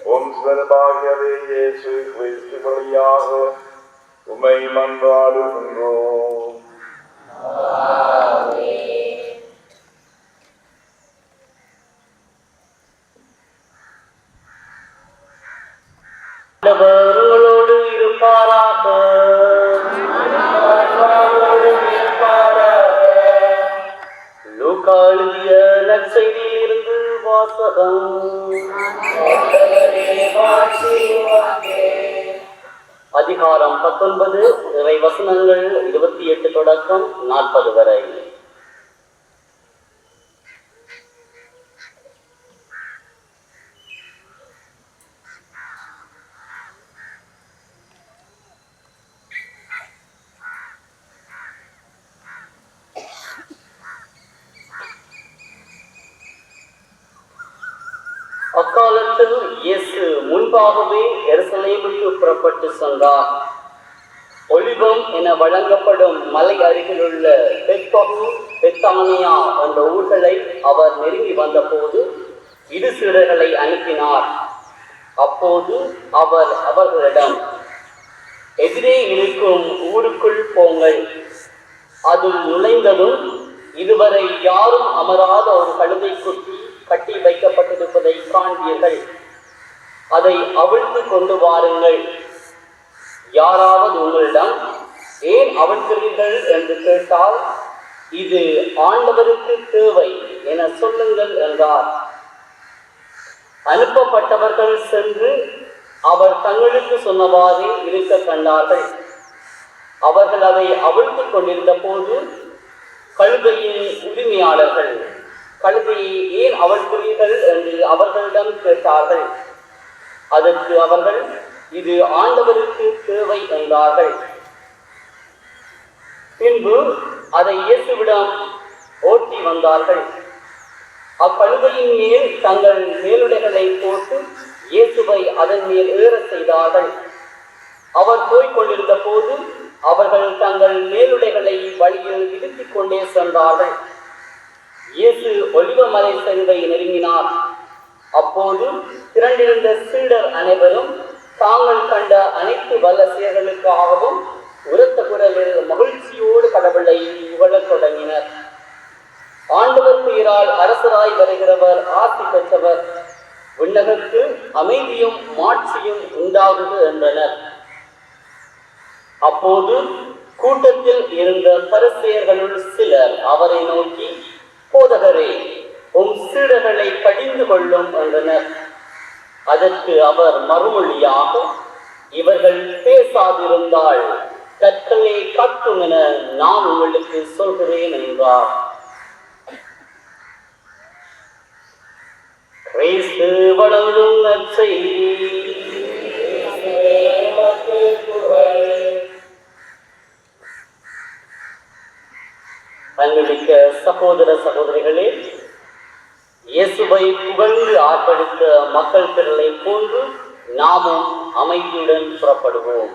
உம் சிறபாகியவே இயேசு கிறிஸ்து வழியாக உம்மை மன்றாடுகின்றோம். உங்களோடு இருப்பாராக. லூக்கா எழுதிய நற்செய்தியில் இருந்து வாசகம். அதிகாரம் 19, இறை வசனங்கள் 28 தொடக்கம் 40 வரை. அக்காலத்தில் இயேசு முன்பாகவே எருசலேமுக்கு புறப்பட்டு சென்றார். ஒலிவம் என வழங்கப்படும் மலை அருகில் உள்ள பெத்பகு, பெத்தானியா என்ற ஊர்களை அவர் நெருங்கி வந்தபோது இரு சீடர்களை அனுப்பினார். அப்போது அவர் அவர்களிடம், எதிரே இருக்கும் ஊருக்குள் போங்கள். அதில் நுழைந்ததும் இதுவரை யாரும் அமராத ஒரு கழுதை குட்டி கட்டி வைக்கப்பட்டிருப்பதை காண்பீர்கள். அதை அவிழ்த்து கொண்டு வாருங்கள். யாராவது உங்களிடம் ஏன் அவிழ்க்கிறீர்கள் என்று கேட்டால், இது ஆண்டவருக்கு தேவை என சொல்லுங்கள் என்றார். அனுப்பப்பட்டவர்கள் சென்று அவர் தங்களுக்கு சொன்னவாறே இருக்க கண்டார்கள். அவர்கள் அதை அவிழ்த்து கொண்டிருந்த போது கழுதையின் உரிமையாளர்கள், கழுதையை ஏன் அவிழ்க்கிறீர்கள் என்று அவர்களிடம் கேட்டார்கள். அதற்கு அவர்கள், இது ஆண்டவருக்கு தேவை என்றார்கள். பின்பு அதை இயேசுவிடம் ஓட்டி வந்தார்கள். அக்கழுதையின் மேல் தங்கள் மேலுடைகளை போட்டு இயேசுவை அதன் மேல் ஏற செய்தார்கள். அவர் போய்கொண்டிருந்த போது அவர்கள் தங்கள் மேலுடைகளை வழியில் இழுத்துக் கொண்டே சென்றார்கள். இயேசு ஒலிவமலை சரிவை நெருங்கினார். அப்போது திரண்டிருந்த சீடர் அனைவரும் தாங்கள் கண்ட அனைத்து வல்ல செயல்களுக்காகவும் உரத்த குரலில் மகிழ்ச்சியோடு கடவுளை புகழத் தொடங்கினர். ஆண்டவர் பெயரால் அரசராய் வருகிறவர் ஆசி பெற்றவர், விண்ணகத்து அமைதியும் மாட்சியும் உண்டாகுது என்றனர். அப்போது கூட்டத்தில் இருந்த பரிசேயர்களுள் சிலர் அவரை நோக்கி, போதகரே, உம் சீடர்களை கடிந்து கொள்ளும் என்றனர். அதற்கு அவர் மறுமொழியாக, இவர்கள் பேசாதிருந்தால் கற்களே கட்டும் என நான் உங்களுக்கு சொல்கிறேன் என்றார். கிறிஸ்து வளரும் நற்செய்தி. அன்புமிக்க சகோதர சகோதரிகளே, இயேசுவை புகழ்ந்து ஆர்ப்பரித்த மக்கள் திரளை போன்று நாமும் அமைதியுடன் புறப்படுவோம்.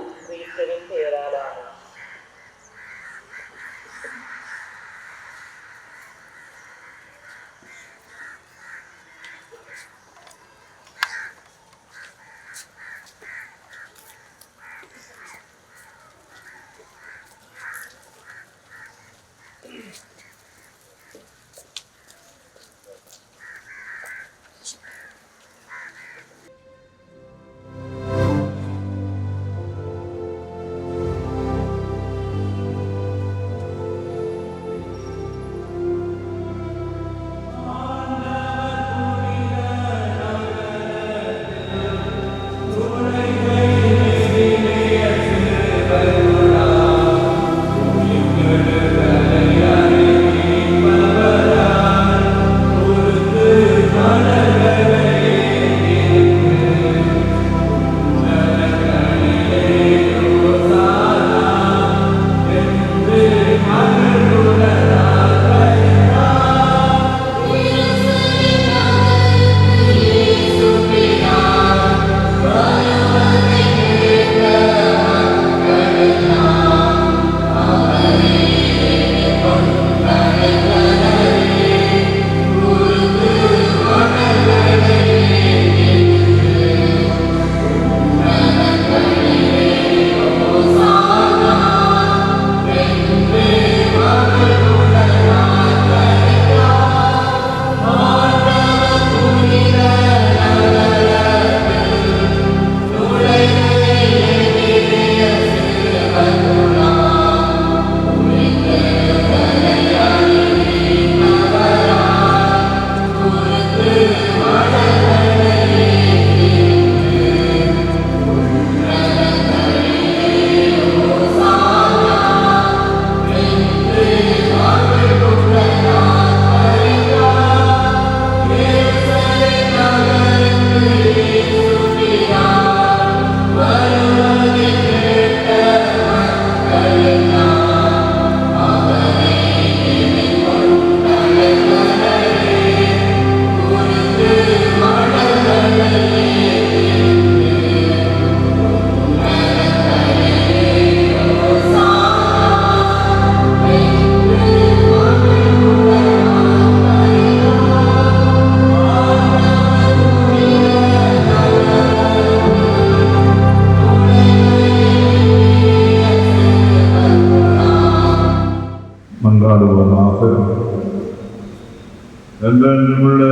என்றென்றுமுள்ள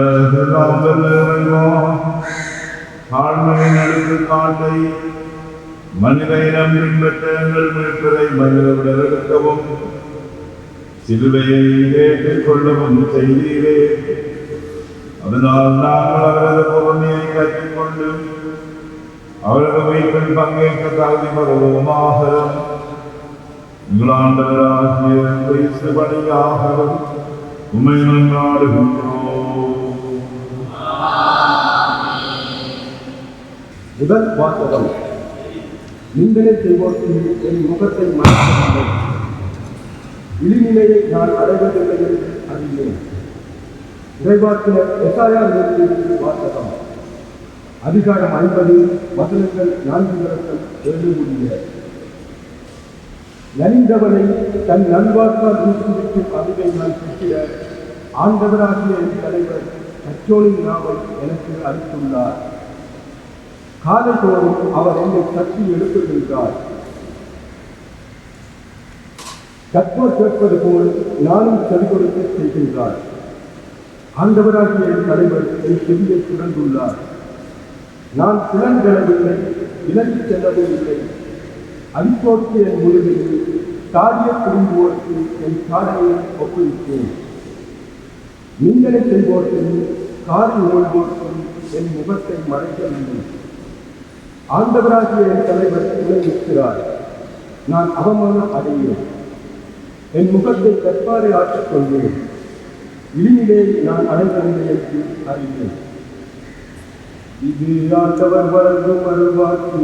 நாங்கள் இறைவா, தாழ்மையின் அடுத்து காட்டை மனித இனம் பின்பற்ற எங்கள் மீட்பதை மனிதவிடர் எடுக்கவும் சிலுவையை ஏற்றுக்கொள்ளவும் செய்தீரே. அதனால் நாங்கள் அவரது பொறுமையை கற்றுக்கொண்டு அவரது வைப்பில் பங்கேற்க தகுதி பெறுவோமாக. ஆண்டவராகிய கிறிஸ்து வழியாக உம்மை மன்றாடுகின்றோம். முதல் வாசகம். நிந்தனை செய்வோருக்கு என் முகத்தை மறைக்கவில்லை, இழிநிலையை நான் அடைவதில்லை என்று அறிந்தேன். இறைவாக்கினர் எசாயாவிலிருந்து வாசகம். அதிகாரம் 50, வசனங்கள் 4-7 முடிய. நலிந்தவனை தன் நல்வாழ்வால் ஊக்குவிக்கும் அறிவை நான் பெற்றிட ஆண்டவராகிய என் தலைவர் கச்சோலின் நாவை எனக்கு அளித்துள்ளார். காலைதோறும் அவர் என்னை தட்டி எழுப்புகின்றார். கற்போர் கேட்பது போல் நானும் செவி கொடுத்து செய்கின்றார். ஆண்டவராகிய என் தலைவர் என் செவியை சுழந்துள்ளார். நான் புலன்களவில்லை, விலகிச் செல்லவும் இல்லை. அடித்தோற்கு என் முழுமையில் காரிய குடும்போருக்கு என் சாதனையை ஒப்புவித்தேன். நிந்தனை செய்வோர்க்கும் காரி நோய்வோர்க்கும் என் முகத்தை மறைக்கவில்லை. ஆண்டவராகிய என் தலைவர் துணை நிற்கிறார். நான் அவமானம் அடைகிறேன். என் முகத்தை கற்பாரை ஆற்றிக் கொள்வேன். இழிநிலை நான் அடைவதில்லை என்று அறிவேன். இது ஆண்டவர் வழங்கும் அருள்வாக்கு.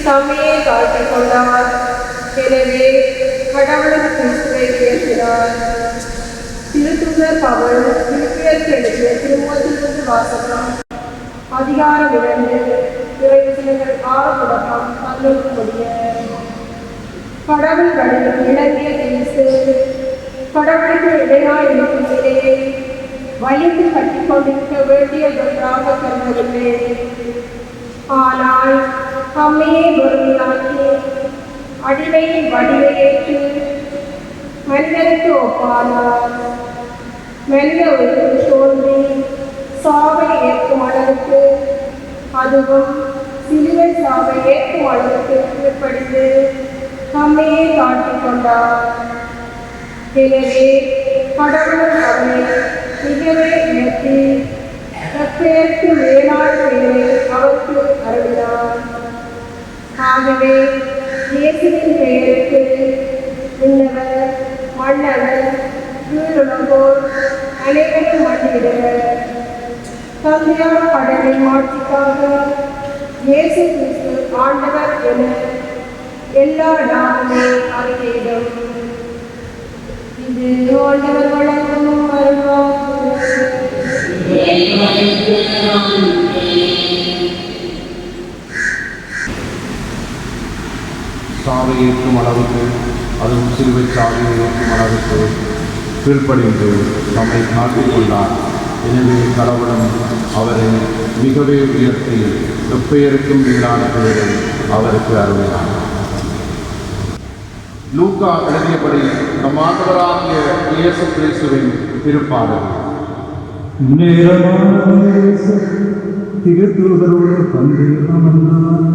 தம்மையே தாழ்த்திக் கொண்டார். எனவே கடவுளும் கிறிஸ்துவை உயர்த்தினார். திருத்தூதர் பவுல் பிலிப்பியருக்கு எழுதிய திருமுகத்திலிருந்து வாசகம். அதிகாரம் 2, இறைவசனங்கள் 6-11 முடிய. கடவுள் வடிவில் விளங்கிய கிறிஸ்து கடவுளுக்கு இடையாய் இருக்கும் நிலையை வலிந்து கட்டிக் கொண்டிருக்க வேண்டியதொன்றாக கருதவில்லை. ஆனால் தம்மையே வெறுமையாக்கி அடிமையின் வடிவையேற்று மனிதனுக்கு ஒப்பானார். மனித உயிர் சோர்ந்து சாவை ஏற்கும் அளவுக்கு, அதுவும் சிலுவை சாவை ஏற்கும் அளவுக்கு கீழ்ப்படிந்து தம்மையே காட்டிக் கொண்டார். எனவே கடவுள் அவரை மிகவே உயர்த்தி தற்பெயருக்கு மேலான பெயரை அவருக்கு அருளினார். ஆகவே இயேசுவின் பெயருக்கு விண்ணவர், மன்னவர், கீழுலகோர் அனைவரும் மண்டியிடுவர். தந்தையார் கடலின் மாட்சிக்காக இயேசு கிறிஸ்து ஆண்டவர் என எல்லா நாளுமே அறிக்கையிடும். இது ஆண்டவர் வழங்கும் அருள்வாக்கு. சாவை ஏற்கும் அளவுக்கு, அதுவும் சிலுவை சாவையை ஏற்கும் அளவுக்கு கீழ்ப்படிந்து நம்மை காட்டிக் கொண்டார். எனவே கடவுளும் அவரை மிகவே உயர்த்தி எப்பெயருக்கும் மேலான பெயரை அவருக்கு அருளினார். லூக்கா எழுதியபடி நம் ஆண்டவராகிய இயேசு கிறிஸ்துவின் திருப்பாடல். திருத்தூதரோடு பந்தேகம் வந்தார்.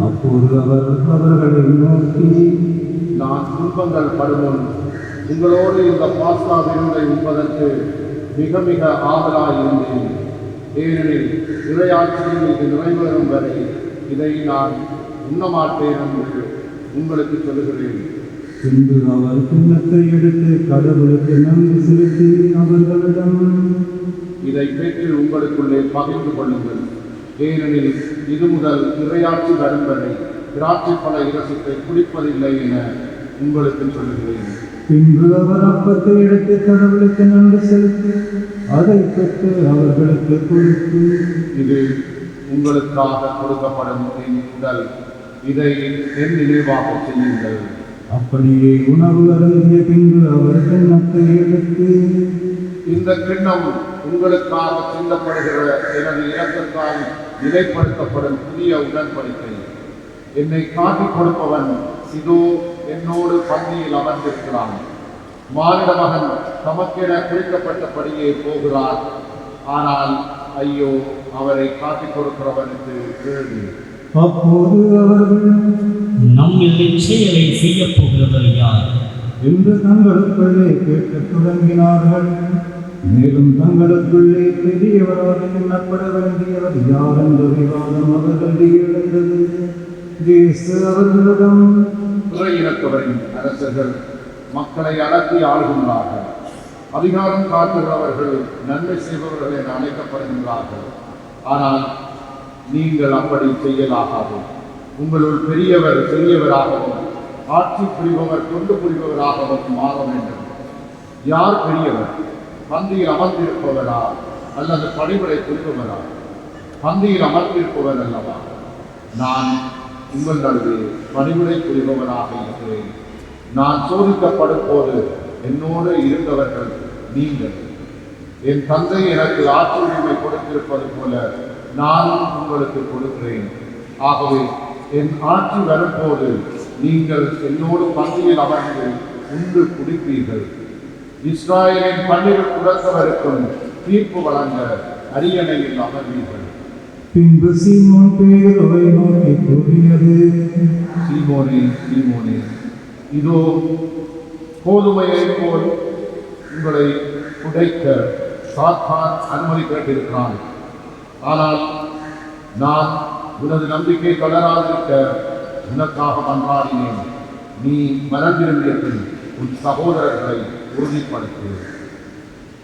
அப்போது அவர் அவர்களை நோக்கி, நான் துன்பங்கள் படுமுன் உங்களோடு இந்த பாஸ்கா விருந்தை உண்பதற்கு மிக மிக ஆவலாயிருந்தேன். ஏனெனில் இறையாட்சியில் இது நிறைவேறும் வரை இதை நான் உண்ணமாட்டேன் என்று உங்களுக்கு சொல்கிறேன். பின்பு அவர் கிண்ணத்தை எடுத்து கடவுளுக்கு நன்றி செலுத்தி அவர்களிடம், இதை பெற்று உங்களுக்குள்ளே பகிர்ந்து கொள்ளுங்கள். ஏனெனில் இது முதல் இறையாட்சி வரும் வரை திராட்சை பழ இரசத்தை குடிப்பதில்லை என உங்களுக்கு சொல்கிறேன். பின்பு அவர் அப்பத்தை எடுத்து கடவுளுக்கு நன்றி செலுத்தி அதை பெற்று அவர்களுக்கு கொடுத்து, இது உங்களுக்காக கொடுக்கப்படும் என் உடல், இதை என் நினைவாக செய்யுங்கள். அப்படியே உணவு அருந்திய பின்பு அவர் கிண்ணத்தை எடுத்து, இந்த கிண்ணம் உங்களுக்காக சிந்தப்படுகிற எனது இரக்கத்தால் நிலைப்படுத்தப்படும் புதிய உடன்படிக்கை. என்னை காட்டிக் கொடுப்பவன் இதோ என்னோடு பந்தியில் அமர்ந்திருக்கிறான். மானிட மகன் தமக்கென குறிக்கப்பட்டபடியே போகிறார். ஆனால் ஐயோ, அவரை காட்டிக் கொடுக்கிறவனுக்கு கேள்வி. அப்போது அவர்கள், நம்மில் இச்செயலை செய்யப் போகிறவர் யார் என்று தங்களுக்குள்ளே கேட்கத் தொடங்கினார்கள். மேலும் தங்களுக்குள்ளே பெரியவராக எண்ணப்பட வேண்டியவர் யார் என்ற விவாதம் அவர்களிடையே எழுந்தது. இயேசு அவர்களிடம், பிற இனத்தவரின் அரசர்கள் மக்களை அடக்கி ஆளுகின்றார்கள். அதிகாரம் காட்டுகிறவர்கள் நன்மை செய்பவர்கள் என அழைக்கப்படுகின்றார்கள். ஆனால் நீங்கள் அப்படி செய்யலாகாது. உங்களுள் பெரியவர் பெரியவராகவும் ஆட்சி புரிபவர் தொண்டு புரிபவராகவும் மாற வேண்டும். யார் பெரியவர்? பந்தியில் அமர்ந்திருப்பவரா அல்லது பணிபுரை புரிபவரா? பந்தியில் அமர்ந்திருப்பவர் அல்லவா? நான் உங்கள் நடுவே பணிபுரை புரிபவராக இருக்கிறேன். நான் சோதிக்கப்படும் போது என்னோடு இருந்தவர்கள் நீங்கள். என் தந்தை எனக்கு ஆட்சி உரிமை கொடுத்திருப்பது போல நானும் உங்களுக்கு கொடுக்கிறேன். ஆகவே என் ஆட்சி வரும்போது நீங்கள் என்னோடு பந்தியில் அமர்ந்து உண்டு குடிப்பீர்கள். இஸ்ராயலின் 12 குலத்தவருக்கும் தீர்ப்பு வழங்க அரியணையில் அமர்வீர்கள். பின்பு சீமோன் பேதுருவை நோக்கி கூறியது, சீமோனே, சீமோனே, இதோ கோதுமையை போல் உங்களை உடைக்க சாத்தான் அனுமதி கேட்டிருக்கிறான். ஆனால் நான் உனது நம்பிக்கை தொடராதிருக்க உனக்காக மன்றாடினேன். நீ மனம் திரும்பிய பின் உன் சகோதரர்களை உறுதிப்படுத்து.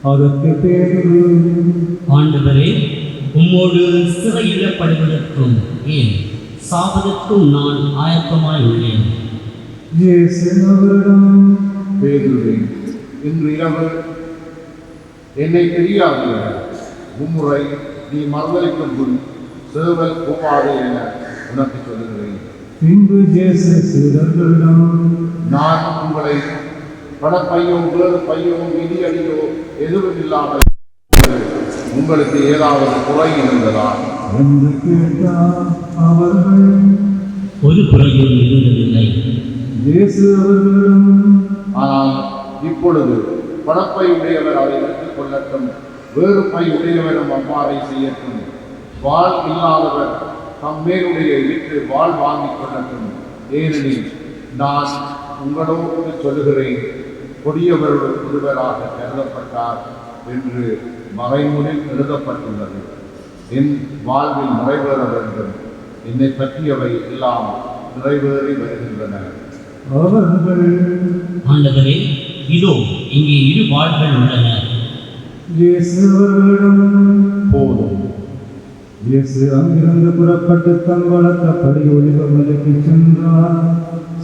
அதற்கு பேதுரு, ஆண்டவரே, உம்மோடு சிறையிடப்படுவதற்கும் ஏன் சாவதற்கும் நான் ஆயத்தமாய் உள்ளேன். இயேசு அவரிடம், பேதுருவே, இன்று இரவு என்னை தெரியாது மும்முறை நீ மறுதளிக்கும் முன் சேவல் கூப்பாது என உனக்கு சொல்லுகிறேன். பின்பு இயேசு சீடர்களிடம், நான் உங்களை பணப்பையோ வேறு பையோ மிதியடியோ எதுவும் இல்லாமல் உங்களுக்கு ஏதாவது குறை இருந்ததா என்று கேட்டார். அவர்கள், ஒரு குறையும் இருந்ததில்லை. இயேசு அவர்களிடம், ஆனால் இப்பொழுது பணப்பை உடையவர் அதை எடுத்துக் கொள்ளட்டும், வேறு பை உடையவரும் அவ்வாறை செய்யட்டும். வாழ் இல்லாதவர் தம் மேலுடைய இட்டு வாழ் வாங்கிக் கொள்ளட்டும். ஏனெனில் நான் உங்களோடு சொல்லுகிறேன், கொடியவர் ஒருவராக கருதப்பட்டார் என்று மறைநூலில் எழுதப்பட்டுள்ளது. என் வாழ்வில் நிறைவேற வேண்டும். என்னை பற்றியவை எல்லாம் நிறைவேறி வருகின்றன. ஆண்டவரே, இதோ இங்கே 2 வாள்கள் உள்ளன. போதும். இயேசு அங்கிருந்து புறப்பட்டு தம் வழக்கப்படி ஒலிவமலைக்கு சென்றார்.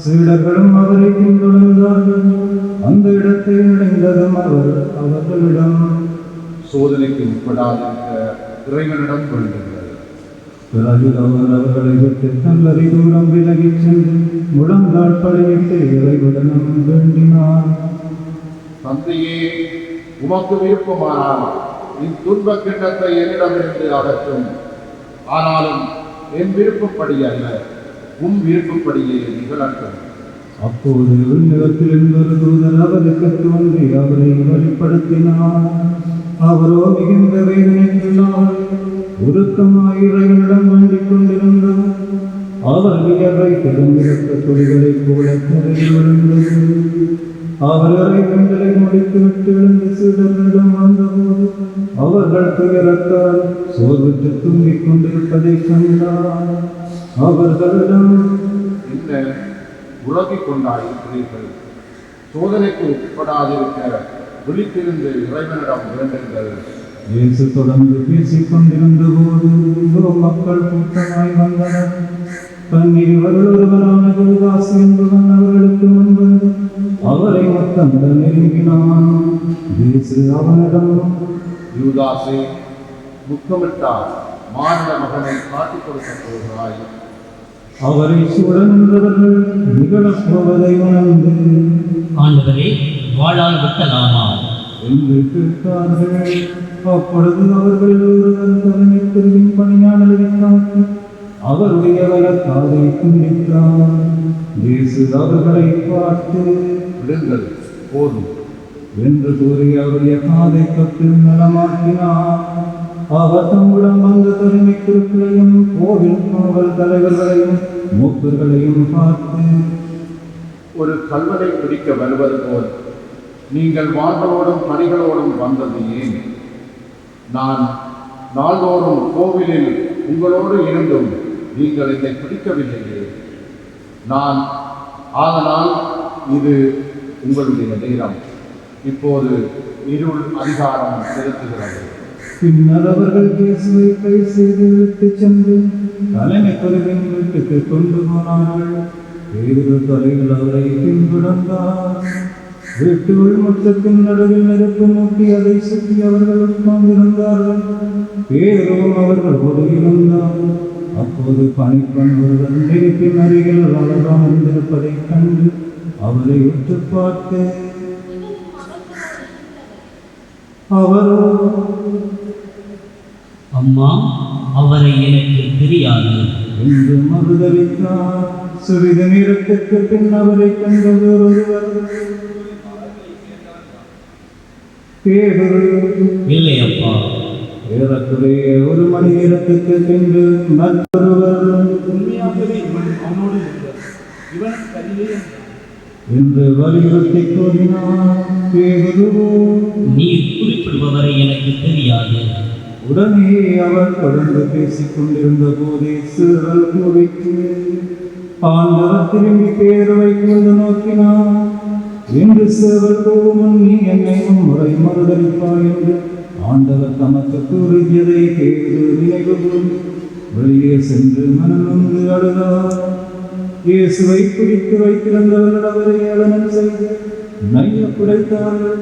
சீடர்களும் அவரை பின்தொடர்ந்தார்கள். அந்த இடத்தை அடைந்ததும் அவர் அவர்களிடம், சோதனைக்கு உட்படாதிருக்க இறைவனிடம் வேண்டுங்கள். பிறகு அவர் அவர்களை விட்டு நல்லறி தூரம் விலகிச் சென்று முழங்கால் படியிட்டு இறைவனிடம் வேண்டினார். தந்தையே, உமக்கு விருப்பமானால் இத்துன்ப கிண்ணத்தை என்னிடமிருந்து அகற்றும். ஆனாலும் என் விருப்பப்படி அல்ல, உம் விருப்பப்படியே நிகழட்டும். அப்போது விண்ணகத்தில் இருந்தொரு தூதர் அவருக்கு தோன்றி அவரை வெளிப்படுத்தினார். அவரோ மிகுந்த வேதனைக்குள்ளார் உருக்கமாய் இறைவனிடம் வேண்டிக் கொண்டிருந்தார். அவர் வியர்வை திறந்திருக்க துளிகளைப் போல தரையில் விழுந்தது. அவர் இறைவன்களை முடித்துவிட்டு எழுந்து சீடர்களிடம் வந்தபோது அவர்கள் துயரத்தால் சோர்வுற்று தூங்கிக் கொண்டிருப்பதைக் கண்டார். அவர்களிடம், என்ன உலகிக் கொண்டாயிருக்கிறீர்கள்? சோதனைக்கு உட்படாதிருக்க விழித்திருந்து இறைவனிடம் வேண்டுங்கள். இயேசு தொடர்ந்து பேசிக் கொண்டிருந்த போது இதோ மக்கள் கூட்டமாய் வந்தனர். தன்னிருவரில் ஒருவரான யூதாஸ் என்பவன் அவர்களுக்கு முன் வந்து அவரை மொத்தமுடன் நெருங்கினான். இயேசு அவனிடம், யூதாசே, முத்தமிட்டார் மானிட மகனை காட்டிக் கொடுக்கப் போகிறாய். அவரை சூழ நின்றவர்கள் நிகழப்போவதை உணர்ந்து, ஆண்டவரே, வாளால் வெட்டலாமா என்று கேட்டார்கள். அப்பொழுது அவர்கள் ஒருவர் தலைமை பிரிவின் பணியாளரை காட்டி அவருடைய வலக்காதை துண்டித்தார். இயேசு அவர்களை பார்த்து, விடுங்கள், போதும் என்று கூறி அவருடைய காதை தொட்டு நலமாக்கினார். அவர் தம்முடன் வந்த தலைமை குருக்களையும் கோவில் காவல் தலைவர்களையும் மூப்பர்களையும் பார்த்து, ஒரு கல்வனை பிடிக்க வருவது போல் நீங்கள் வாழ்களோடும் பணிகளோடும் வந்தது ஏன்? நான் நாள்தோறும் கோவிலில் உங்களோடு இருந்தும் நீங்கள் என்னை பிடிக்கவில்லையே. ஆதலால் இது உங்களுடைய நேரம். இப்போது இருள் அதிகாரம் செலுத்துகிறது. பின்னர் அவர்கள் இயேசுவை கை செய்து விட்டுச் சென்று தலைமை குருவின் வீட்டுக்கு கொண்டு போனார்கள். பேதுரு தொலைவில் அவரை பின்தொடர்ந்தார். வீட்டு உள்முற்றத்தின் நடுவில் நெருப்பு மூட்டி அதை சுற்றி அவர்கள் உட்கார்ந்திருந்தார்கள். பேதுருவும் அவர்களோடு இருந்தார். அப்போது பணிப்பெண் ஒருவன் நெருப்பின் அருகில் அமர்ந்திருப்பதைக் கண்டு அவரை உற்று பார்த்து, அவரோ, அம்மா, அவரை எனக்கு தெரியாது என்று மறுதளித்தார். சிறிது நேரத்திற்கு பின் அவரை கண்டது ஒருவர், பேதுரு, இல்லை அப்பா. ஏறக்குறைய 1 மணி நேரத்துக்கு பின்பு மற்றொருவர், உண்மையாகவே இவன் அவனோடு இருந்தார், இவன் கலிலேயன் என்று வலியுறுத்தி கூறினார். பேதுருவோ, நீர் குறிப்பிடுபவரை எனக்கு தெரியாது. உடனே அவர் தொடர்ந்து பேசிக் கொண்டிருந்த போதே சிறுவல் கூறிட்டு ஆண்டவர் திரும்பி பேதுருவை கொண்டு நோக்கினார். இன்று சிறுவல் கூறும், நீ என்னை முறை மறுதளிப்பாய் என்று ஆண்டவர் தமக்கு கூறியதை பேதுரு நினைவு கூர்ந்து வெளியே சென்று மனநொந்து அழுதார். இயேசுவை பிடித்து வைத்திருந்தவர்கள் அவரை ஏளனம் செய்து நைய புடைத்தார்கள்.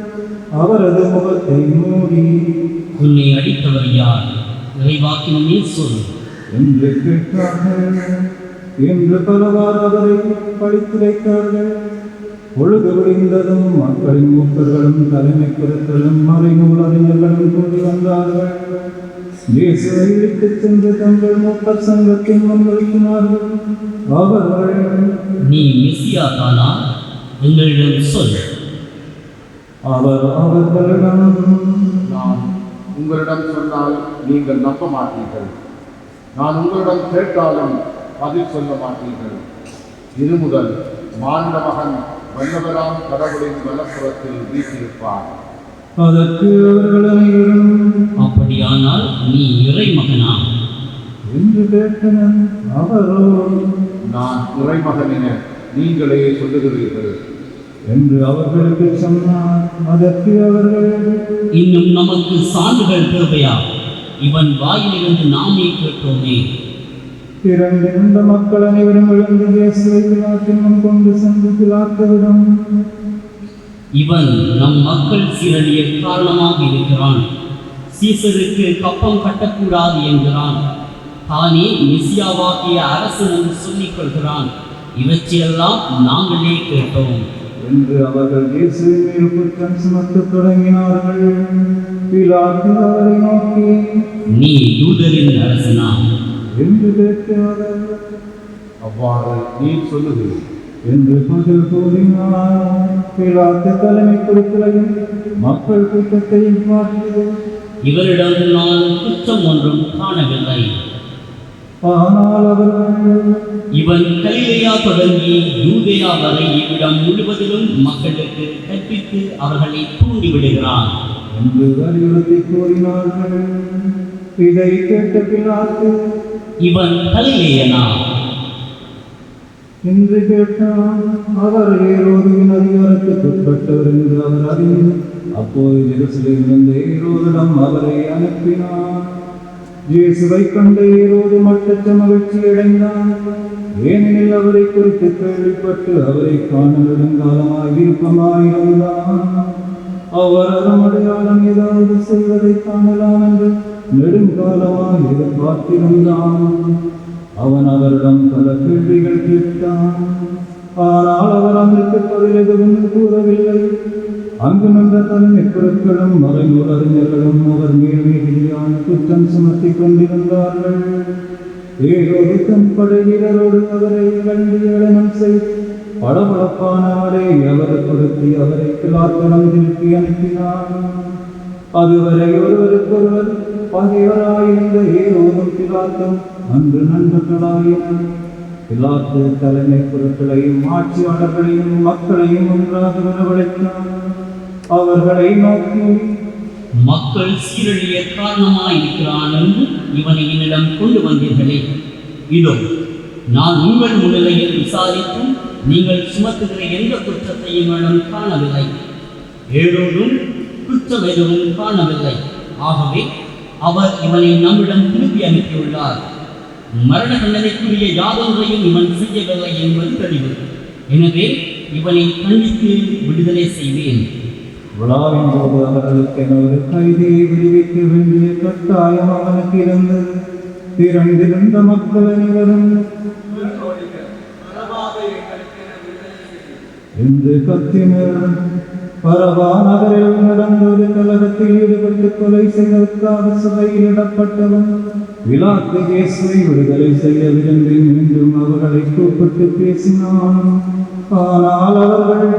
அவரது முகத்தை மூடி, உன்னை அடித்தவர் யார்? இறைவாக்கின் நீர் சொல் என்று கேட்டார்கள். என்று பலவாறு அவரை பழித்து வைத்தார்கள். பொழுது விடிந்ததும் மக்களின் மூப்பர்களும் தலைமை குருக்களும் மறைநூல் அறிஞர்களும் கூடி வந்தார்கள். இயேசுவை இழுத்துச் சென்று தங்கள் மூப்பர் சங்கத்தின் முன் நிறுத்தினார்கள். அவர்கள், நீ மெசியா தானா? எங்களிடம் சொல். அவர் அவர்களிடம், நான் உங்களிடம் சொன்னால் நீங்கள் நம்ப மாட்டீர்கள். நான் உங்களிடம் கேட்டாலும் பதில் சொல்ல மாட்டீர்கள். இது முதல் மாண்ட மகன் வல்லவராம் கடவுளின் வலப்புறத்தில் வீற்றிருப்பார். அதற்கு அவர்கள் அனைவரும் அப்படியானால் நீ இறைமகனா என்று கேட்டனர். அவரோ நான் இறைமகன் என நீங்களே சொல்லுகிறீர்கள் என்று அவர்களுக்கு சொன்னார். அதற்கு அவர்கள் இன்னும் நமக்கு சான்றுகள் தேவையா? இவன் வாயிலிருந்து நாமே கேட்டோமே. திரண்டிருந்த மக்கள் அனைவரும் எழுந்து இயேசுவை பிலாத்தின் முன் கொண்டு சென்று பிலாத்துவிடம், இவன் நம் மக்கள் சீரழிய காரணமாக இருக்கிறான். சீசருக்கு கப்பம் கட்டக்கூடாது என்கிறான். தானே மெசியாவாகிய அரசு என்று சொல்லிக் கொள்கிறான். இவற்றையெல்லாம் நாங்களே கேட்டோம் என்று அவர்கள் இயேசுவின் மேல் குற்றம் சுமத்தத் தொடங்கினார்கள். பிலாத்து அவரை நோக்கி, நீ யூதரின் அரசனா என்று கேட்டார். அவ்வாறு நீ சொல்லுகிறீர்கள் என்று பதில் கூறினார். பிலாத்து தலைமை குருக்களையும் மக்கள் கூட்டத்தையும் பார்த்து, இவரிடம் நான் குற்றம் ஒன்றும் காணவில்லை. ஆனால் அவர்கள் இவன் கலிலேயா தொடங்கி யூதேயா வரை இவ்விடம் முழுவதிலும் மக்களுக்கு கற்பித்து அவர்களை தூண்டிவிடுகிறான் என்று வலியுறுத்தி கூறினார்கள். இதை கேட்ட பிலாத்து, இவன் கலிலேயனா என்று கேட்டான். அவர் ஏரோதுவின் அதிகாரத்துக்கு உட்பட்டவர் என்று அவர் அறிந்து, அப்போது எருசலேமிலிருந்து ஏரோதிடம் அவரை அனுப்பினார். இயேசுவை கண்ட ஏரோது மட்டற்ற மகிழ்ச்சி அடைந்தான். ஏனெனில் அவரை குறித்து கேள்விப்பட்டு அவரை காண நெடுங்காலமாய் விருப்பமாயிருந்தான். அவர் அறமடையாளம் ஏதாவது செய்வதை காணலாம் என்று நெடுங்காலமாய் எதிர்பார்த்திருந்தான். அவன் அவரிடம் பல கேள்விகள் கேட்டான். ஆனால் அவர் அதற்கு பதில் எதுவும் கூறவில்லை. அங்கு நின்ற தலைமை குருக்களும் மறைநூல் அறிஞர்களும் அவர் மேல் மிகுதியான குற்றம் சுமத்தி கொண்டிருந்தார்கள். ஏரோது தன் படை வீரரோடு அவரை கண்டு ஏளனம் செய்து பளபளப்பான ஆடை அவர் கொடுத்து அவரை பிலாத்திடம் திருப்பி அனுப்பினார். அதுவரை ஒருவருக்கொருவர் பகைவராயிருந்த ஏரோதும் பிலாத்தும் அன்று நண்பர்களாயினர். பிலாத்து தலைமை பொருட்களையும் ஆட்சியாளர்களையும் மக்களையும் ஒன்றாக வரவழைத்தார். அவர்களை நோக்கி, மக்கள் சீரழிய காரணமாயிருக்கிறான் என்று இவனை என்னிடம் கொண்டு வந்தீர்களே. இதோ நான் உங்கள் முன்னிலையில் விசாரித்து நீங்கள் சுமத்துகிற எந்த குற்றத்தையும் என்னிடம் காணவில்லை. ஏரோதும் குற்றம் எதுவும் காணவில்லை. ஆகவே அவர் இவனை நம்மிடம் திருப்பி அனுப்பியுள்ளார். மரண தண்டனைக்குரிய யாதொன்றையும் இவன் செய்யவில்லை என்பது தெளிவு. எனவே இவனை கண்டித்து விடுதலை செய்வேன். விழாவின் போது அவர்களுக்கு ஒரு கைதியை விடுவிக்க வேண்டிய கட்டாயம் அவனுக்கு இருந்தது. திரண்டிருந்த மக்கள் அனைவரும் என்று கத்தினர். பரவா நகரில் நடந்த ஒரு கலகத்தில் ஈடுபட்டு கொலை செய்வதற்காக சபையிலிடப்பட்டவன் பிலாத்து இயேசுவை விடுதலை செய்ய விரும்பி மீண்டும் அவர்களை கூப்பிட்டு பேசினான். ஆனால் அவர்கள்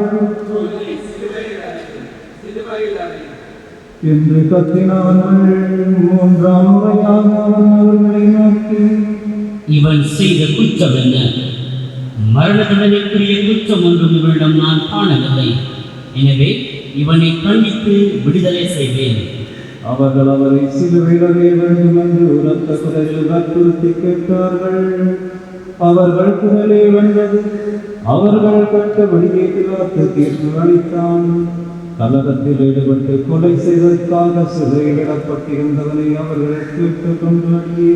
என்று கத்தினார்கள். மூன்றாம் முறையாக அவன் அவர்களை நோக்கி, இவன் செய்த குற்றம் என்ன? மரண தண்டனைக்குரிய குற்றம் ஒன்றும் இவனிடம் நான் காணவில்லை. எனவே இவனை கண்டித்து விடுதலை செய்வேன். அவர்கள் அவரை சிலுவையில் அறைய வேண்டும் என்று உரத்த குரலில் வற்புறுத்தி கேட்டார்கள். அவர்கள் குரலே வென்றது. அவர்கள் கேட்டபடியே பிலாத்து தீர்ப்பு அளித்தான். கலகத்தில் ஈடுபட்டு கொலை செய்வதற்காக சிறையிடப்பட்டிருந்தவனை அவர்கள் கேட்டுக் கொண்டு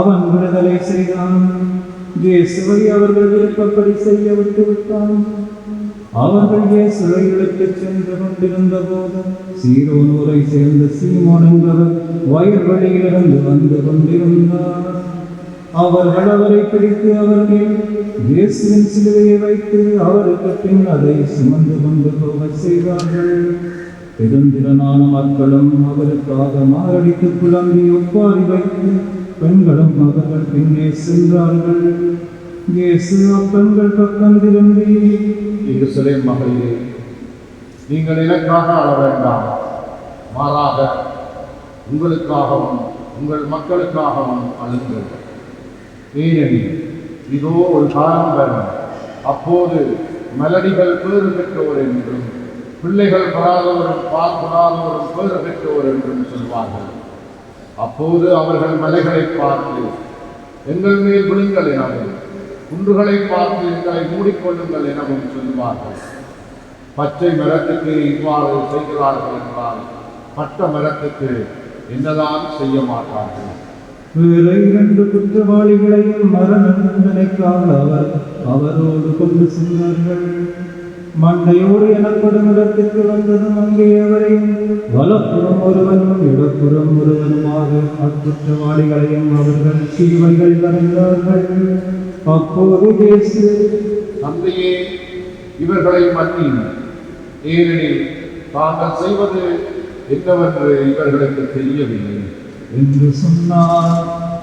அவன் விடுதலை செய்தான். இயேசுவை அவர்கள் விருப்பப்படி செய்ய விட்டுவிட்டான். அவர்கள் இயேசுவை இழுத்துச் சென்று கொண்டிருந்த போது சீரோனூரை சேர்ந்த சீமோன் என்பவர் வயல்வெளியிலிருந்து வந்து கொண்டிருந்தார். அவர்கள் அவரை பிடித்து அவர்கள் இயேசுவின் சிலுவையை வைத்து அவருக்கு பின் அதை சுமந்து கொண்டு போக செய்தார்கள். பெருந்திரனான மக்களும் அவருக்காக மாரடித்து புலம்பி ஒப்பாரி வைத்து பெண்களும் அவர்கள் பின்னே சென்றார்கள். இயேசு அப்பெண்கள் பக்கம் திரும்பி, எருசலேம் மகளிரே, நீங்கள் எனக்காக அழ வேண்டாம். மாறாக உங்களுக்காகவும் உங்கள் மக்களுக்காகவும் அழுங்கள். ஏனெனில் இதோ ஒரு காலம் வரும், அப்போது மலடிகள் பேறு பெற்றோர் என்றும் பிள்ளைகள் பெறாதவரும் பால் பெறாதவரும் பேறு பெற்றோர் என்றும் சொல்வார்கள். அப்போது அவர்கள் மலைகளை பார்த்து எங்கள் மேல் விழுங்கள் எனவும் குன்றுகளை பார்த்து எங்களை மூடிக்கொள்ளுங்கள் எனவும் சொல்வார்கள். பச்சை மரத்துக்கு இவ்வாறு செய்கிறார்கள் என்றால் பட்ட மரத்துக்கு என்னதான் செய்ய மாட்டார்கள். வேறு 2 குற்றவாளிகளையும் மரண தண்டனைக்காக அவரோடு கொண்டு சென்றார்கள். மண்டையோடு எனப்படும் இடத்துக்கு வந்ததும் அங்கே அவரை வலப்புறம் ஒருவனும் இடப்புறம் ஒருவனுமாக அக்குற்றவாளிகளையும் அவர்கள் சிலுவைகள் வரைந்தார்கள். அப்போது இயேசு, தந்தையே, இவர்களை மன்னியும், ஏனெனில் தாங்கள் செய்வது என்னவென்று இவர்களுக்கு தெரியவில்லை என்று சொன்னார்.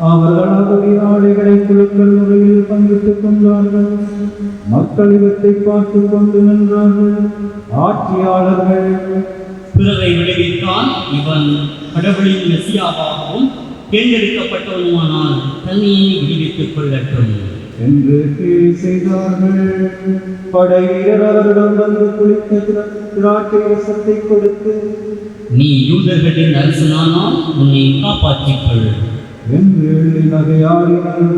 அவர்கள் அவருடைய ஆடைகளை குழுக்கள் முறையில் பங்கிட்டுக் கொண்டார்கள். மக்கள் இவற்றை பார்த்து கொண்டு நின்றார்கள். ஆட்சியாளர்கள், பிறரை விளைவித்தான் இவன் கடவுளின் மெசியாவாகவும் தேர்ந்தெடுக்கப்பட்டவனுமானால் தன்னையே விடுவித்துக் கொள்ளட்டும் என்று கேலி செய்தார்கள். படை வீரர் அவரிடம் வந்து குளித்த திராட்சை ரசத்தை கொடுத்து, நீ யூதர்களின் அரசனானால் உன்னை காப்பாற்றிக்கொள் என்று எள்ளி நகையாடினர்.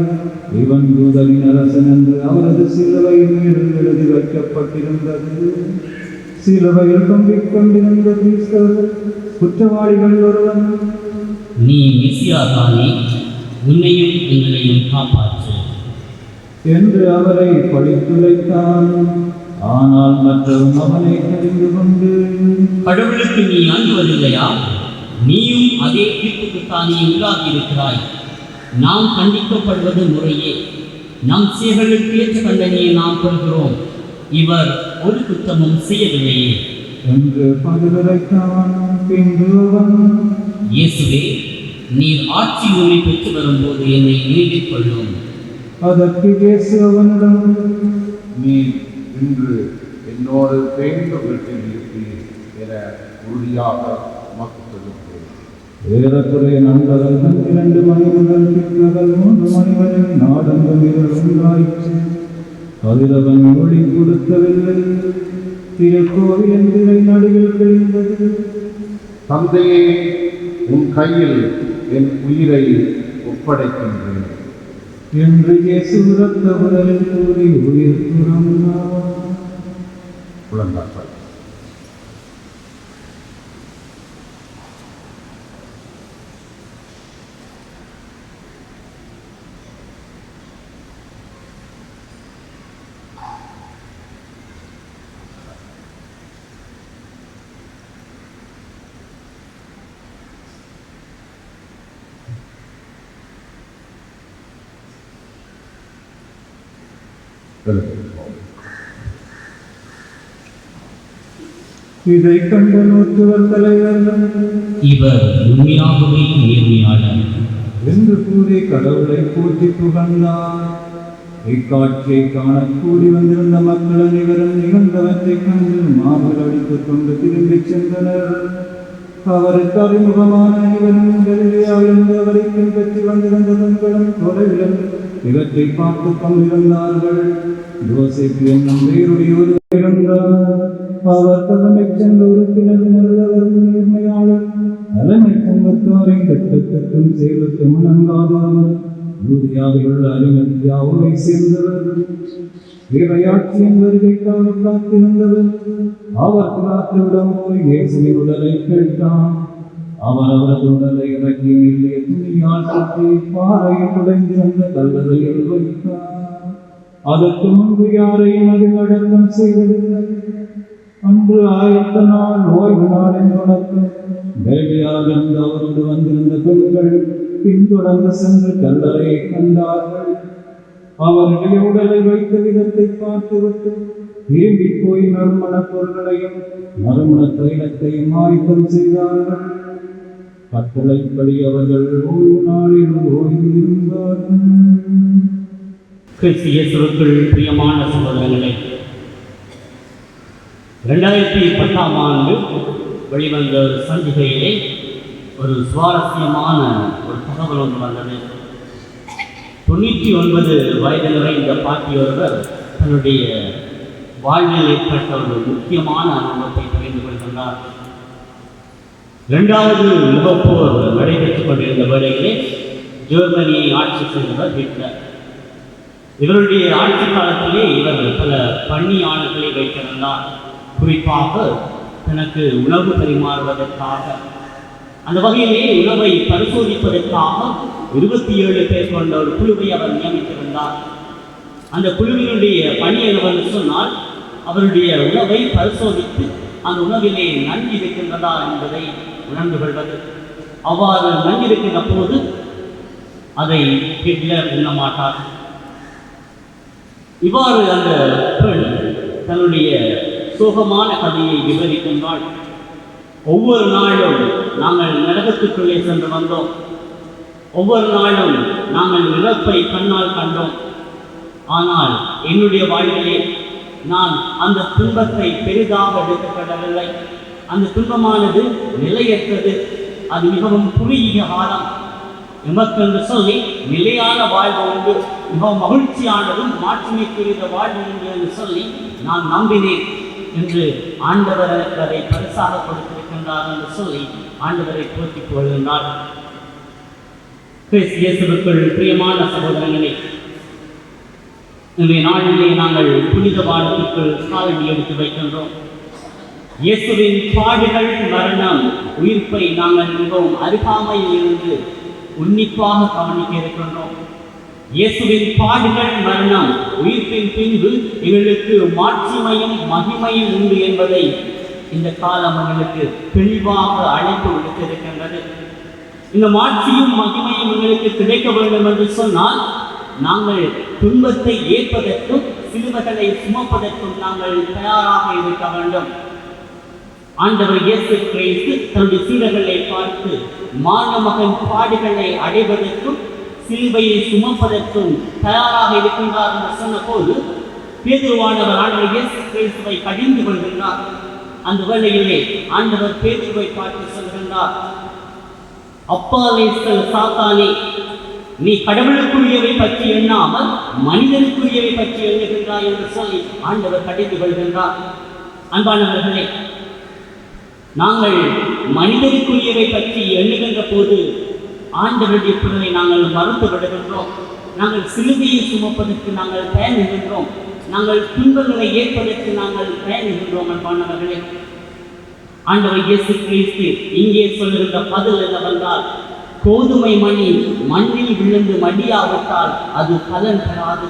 இவன் யூதரின் அரசன் என்று அவரது சிலுவை மீது எழுதி வைக்கப்பட்டிருந்தது. சிலுவையில் தொங்கிக் கொண்டிருந்த கிறிஸ்தவர்கள் குற்றவாளிகள் ஒருவன், நீ மெசியாதானே, உன்னையும் எங்களையும் காப்பாற்று என்று அவரை பழித்துரைத்தான். ஆனால் மற்றவன் அவனை தெரிந்து கொண்டு, கடவுளுக்கு நீ அஞ்சுவதில்லையா? நீயும் அதே தீர்ப்புக்குத்தானே உள்ளாகி இருக்கிறாய். நாம் கண்டிக்கப்படுவது முறையே, நம் செயல்களுக்கு ஏற்ற தண்டனையை நாம் பெறுகிறோம். இவர் ஒரு குற்றமும் செய்யவில்லையே என்று பதிலுரைத்தான். பின்பு அவன், இயேசுவே, நீர் ஆட்சி உரிமை பெற்று வரும்போது என்னை நினைவில் கொள்ளும். அதற்கு இயேசு அவனிடம், நீ இன்று என்னோடு தேர்ந்த வீட்டில் இருப்பீர் என உறுதியாக உமக்கு சொல்லுகிறேன். ஏறக்குறைய நண்பர்கள் 12 மணி முதல் பிற்பகல் 3 மணி வரை நாடெங்கும் இருள் உண்டாயிற்று. கதிரவன் ஒளி கொடுக்கவில்லை. திருக்கோவிலின் திரை நடுவில் கிழிந்தது. தந்தையே, உன் கையில் என் உயிரை ஒப்படைக்கின்றேன் என்று இயேசு உரத்த குரலில் கூறி உயிர் துறந்தார். குழந்தார்கள். இதை கண்ட நூற்றுவர் தலைவர்கள், இவர் உண்மையாகவே நேர்மையாளர் என்று கூறி கடவுளை போற்றி புகழ்ந்தார். இக்காட்சியை காண கூடி வந்திருந்த மக்கள் அனைவரும் நிகழ்ந்தவற்றைக் கண்டு மார்பில் அடித்துக் கொண்டு திரும்பிச் சென்றனர். அவருக்கு அறிமுகமான அனைவரும் கலிலேயாவிலிருந்து அவரை பின்பற்றி வந்திருந்த பெண்களும் தொலைவில் இவற்றை பார்த்துக் கொண்டிருந்தார்கள். யோசேப்பு என்னும் வேறுடைய ஒரு இருந்தார். அவர் தலைமை சென்ற உறுப்பினர் நல்லவர், நேர்மையாளர், தலைமை சங்கத்தாரை கட்டத்துக்கும் செயலுக்கும் அணங்காதவர், யூதியாவில் உள்ள அரிமத்தியாவை சேர்ந்தவர், இறையாட்சியின் வருகைக்காக காத்திருந்தவர். அவர் பிலாத்துவிடம் போய் இயேசுவின் உடலை கேட்டார். அவர் அவரது உடலை இறக்கி மெல்லிய துணியால் சுற்றி பாறையில் உடைந்திருந்த கல்லறையில் வைத்தார். அதற்கு முன்பு யாரையும் அதில் அடக்கம் செய்வதில்லை. அன்று 1000 நாள் ஓய்வு நாளின் தொடக்கம். கலிலேயாவிலிருந்து அவரோடு வந்திருந்த பெண்கள் பின்தொடர்ந்து சென்று கல்லறையை கண்டார்கள். அவருடைய உடலை வைத்த விதத்தை பார்த்துவிட்டு திரும்பி போய் நறுமணப் பொருள்களையும் நறுமண தைலத்தையும் ஆயத்தம் செய்தார்கள். கட்டளைப்படி அவர்கள் ஓய்வு நாளில் ஓய்வு இருந்தார்கள். கிறிஸ்து இயேசுவுக்குள் பிரியமான சகோதரர்களே, 2010ஆம் ஆண்டு வெளிவந்த சஞ்சிகையிலே ஒரு சுவாரஸ்யமான ஒரு தகவல் ஒன்று வந்தது. 99 வயது நிறைந்த பாட்டி ஒருவர் தன்னுடைய வாழ்வில் ஏற்பட்ட ஒரு முக்கியமான அனுபவத்தை பகிர்ந்து கொள்கின்றார். இரண்டாவது உலகப் போர் நடைபெற்றுக் கொண்டிருந்த வேளையிலே ஜெர்மனியை ஆட்சி செய்தவர் ஹிட்லர். இவருடைய ஆட்சி காலத்திலே இவர் பல பணியாளர்களை வைத்திருந்தார். குறிப்பாக தனக்கு உணவு பரிமாறுவதற்காக. அந்த வகையிலே உணவை பரிசோதிப்பதற்காக 27 பேர் கொண்ட ஒரு குழுவை அவர் நியமித்திருந்தார். அந்த குழுவினுடைய பணி என்னவென்று சொன்னால், அவருடைய உணவை பரிசோதித்து அந்த உணவிலே நன்கு இருக்கின்றதா என்பதை உணர்ந்து கொள்வது. அவ்வாறு நன்கு இருக்கின்ற போது அதை ஹிட்லர் உண்ணமாட்டார். இவ்வாறு அந்த பெண் தன்னுடைய சோகமான கதையை விவரிக்கின்றாள். ஒவ்வொரு நாளும் நாங்கள் நரகத்துக்குள்ளே சென்று வந்தோம். ஒவ்வொரு நாளும் நாங்கள் இறப்பை கண்ணால் கண்டோம். ஆனால் என்னுடைய வாழ்விலே நான் அந்த துன்பத்தை பெரிதாக எடுத்துக்கொள்ளவில்லை. அந்த துன்பமானது நிலையற்றது. அது மிகவும் குறுகிய காலம். எமக்கென்று சொல்லி நிலையான வாழ்வு உண்டு, மிகவும் மகிழ்ச்சியானதும் மாட்சிமைக்குரிய வாழ்வு உண்டு என்று சொல்லி நான் நம்பினேன் என்று ஆண்டவர் எனக்கு அதை பரிசாக கொடுத்திருக்கின்றார் என்று சொல்லி ஆண்டவரை போற்றிக் கொள்கின்றார். கிறிஸ்து இயேசுவுக்குள் பிரியமான சகோதரங்களே, இன்றைய நாளிலே நாங்கள் புனித வாழ்வுக்குள் காலடி எடுத்து வைக்கின்றோம். இயேசுவின் பாடுகள், மரணம், உயிர்ப்பை நாங்கள் மிகவும் அருகாமையில் இருந்து உன்னிப்பாக கவனிக்க இருக்கின்றோம். இயேசுவின் பாடுகள், மரணம், உயிர்ப்பின் பின்பு எங்களுக்கு மாட்சிமையும் மகிமையும் உண்டு என்பதை இந்த காலம் எங்களுக்கு தெளிவாக அழைப்பு விடுத்திருக்கின்றது. இந்த மாட்சியும் மகிமையும் எங்களுக்கு கிடைக்க வேண்டும் என்று சொன்னால் நாங்கள் துன்பத்தை ஏற்பதற்கும் சிலுவைகளை சுமப்பதற்கும் நாங்கள் தயாராக இருக்க வேண்டும். ஆண்டவர் இயேசு கிறிஸ்து தன்னுடைய சீடர்களை பார்த்து மானமகன் பாடுகளை அடைவதற்கும் சிலுவையை சுமப்பதற்கும் தயாராக இருக்கின்றார் என்று சொன்ன போது பேதுருவானவர் ஆண்டவர் இயேசு கிறிஸ்துவை கடிந்து கொள்கின்றார். அந்த வேளையிலே ஆண்டவர் பேதுருவை பார்த்து சொல்கின்றார், அப்பாலே செல் சாத்தானே, நீ கடவுளுக்குரியவை பற்றி எண்ணாமல் மனிதனுக்குரியவை பற்றி எண்ணுகின்றாய் என்று சொல்லி ஆண்டவர் கடிந்து கொள்கின்றார். அன்பானவர்களே, நாங்கள் மனிதனுக்குரியவை பற்றி எண்ணுகின்ற போது ஆண்டவருடைய குரலை நாங்கள் மறுத்து விடுகின்றோம். நாங்கள் சிலுவையை சுமப்பதற்கு நாங்கள் பயணிகின்றோம். நாங்கள் துன்பங்களை ஏற்பதற்கு நாங்கள் பயணிகின்றோம். அன்பானவர்களே, ஆண்டவர் இயேசு கிறிஸ்து இங்கே சொல்லுகின்ற பதில் என்னவென்றால், கோதுமை மணி மண்ணில் விழுந்து மடியாவிட்டால் அது பலன் பெறாது.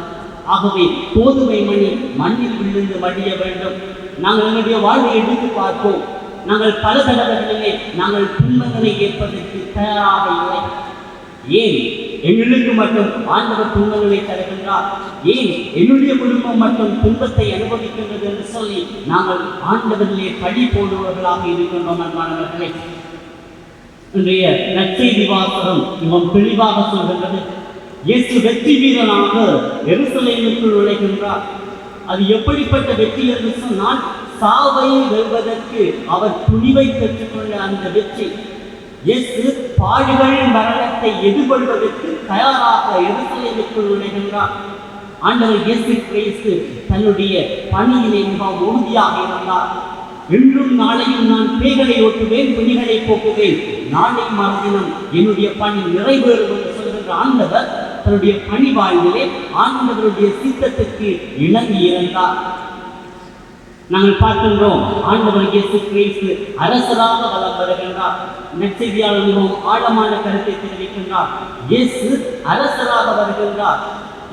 ஆகவே கோதுமை மணி மண்ணில் விழுந்து மடிய வேண்டும். நாங்கள் எங்களுடைய வாழ்வை எடுத்து பார்ப்போம். நாங்கள் பல தடவைகளிலே நாங்கள் துன்பங்களை ஏற்பதற்கு தயாராக இல்லை. ஏன் எங்களுக்கு மட்டும் ஆண்டவர் துன்பங்களை தருகின்றார்? ஏன் என்னுடைய குடும்பம் மட்டும் துன்பத்தை அனுபவிக்கின்றது என்று சொல்லி நாங்கள் ஆண்டவரிலே பழி போடுவர்களாக இருக்கின்றோம். அன்பானவர்களே, இன்றைய நற்செய்தி வாசகம் மிகவும் தெளிவாக சொல்கின்றது. இயேசு வெற்றி வீரனாக எருசலேமுக்குள் நுழைகின்றார். அது எப்படிப்பட்ட வெற்றி என்று சொன்னால், சாவை வெல்வதற்கு அவர் துணிவை பெற்றுக்கொண்ட அந்த வெற்றி. இயேசு பாடுகள், மரணத்தை எதிர்கொள்வதற்கு தயாராக எருசலேமுக்குள் நுழைகின்றார். ஆண்டவர் இயேசு கிறிஸ்து தன்னுடைய பணியிலே மிகவும் உறுதியாக இருந்தார். இன்றும் நாளையும் நான் பேய்களை ஓட்டுவேன், பிணிகளை போக்குவேன், நாளை மறுதினம் என்னுடைய பணி நிறைவேறும் என்று சொல்கின்ற ஆண்டவர் தன்னுடைய பணி வாழ்விலே ஆண்டவருடைய சித்தத்துக்கு இணங்கி இருந்தார். நாங்கள் பார்க்கின்றோம், ஆண்டவர் இயேசு கிறிஸ்து அரசராக வலம் வருகின்றார். நற்செய்தியாளர் மிகவும் ஆழமான கருத்தை தெரிவிக்கின்றார். இயேசு அரசராக வருகின்றார்.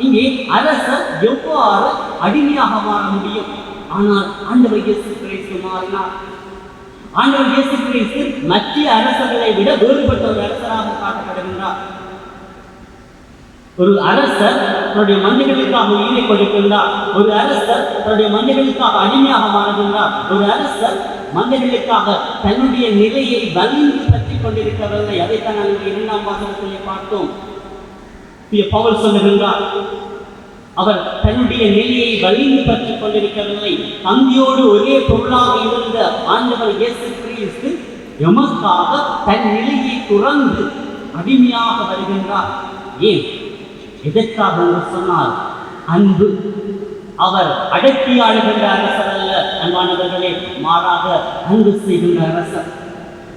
இங்கே அரசர் எவ்வாறு அடிமையாக மாற முடியும்? ஆனால் ஆண்டவர் இயேசு கிறிஸ்து மாறினார். ஆண்டவர் இயேசு கிறிஸ்து மற்ற அரசர்களை விட வேறுபட்ட ஒரு அரசராக காட்டப்படுகின்றார். ஒரு அரசர் தன்னுடைய மந்திரிகளுக்காக உயிரை கொடுக்கின்றார். ஒரு அரசர் தன்னுடைய மந்திரிகளுக்காக அடிமையாக மாறுகின்றார். ஒரு அரசர் மந்திரிகளுக்காக தன்னுடைய நிலையை வலிந்து பற்றிக் கொண்டிருக்கவில்லை. அதைத்தான் நாங்கள் 2ஆம் வசனத்திலே பார்த்தோம். பவுல் சொல்லுகின்றார், அவர் தன்னுடைய நிலையை வலிந்து பற்றிக் கொண்டிருக்கவில்லை. தந்தையோடு ஒரே பொருளாக இருந்த ஆண்டவர் இயேசு கிறிஸ்து எமக்காக தன் நிலையை துறந்து அடிமையாக வருகின்றார். ஏன்? எதற்காக என்று சொன்னால், அன்பு. அவர் அடக்கி ஆளுகின்ற அரசர் அல்ல அன்பானவர்களே, மாறாக அன்பு செய்கின்ற அரசர்.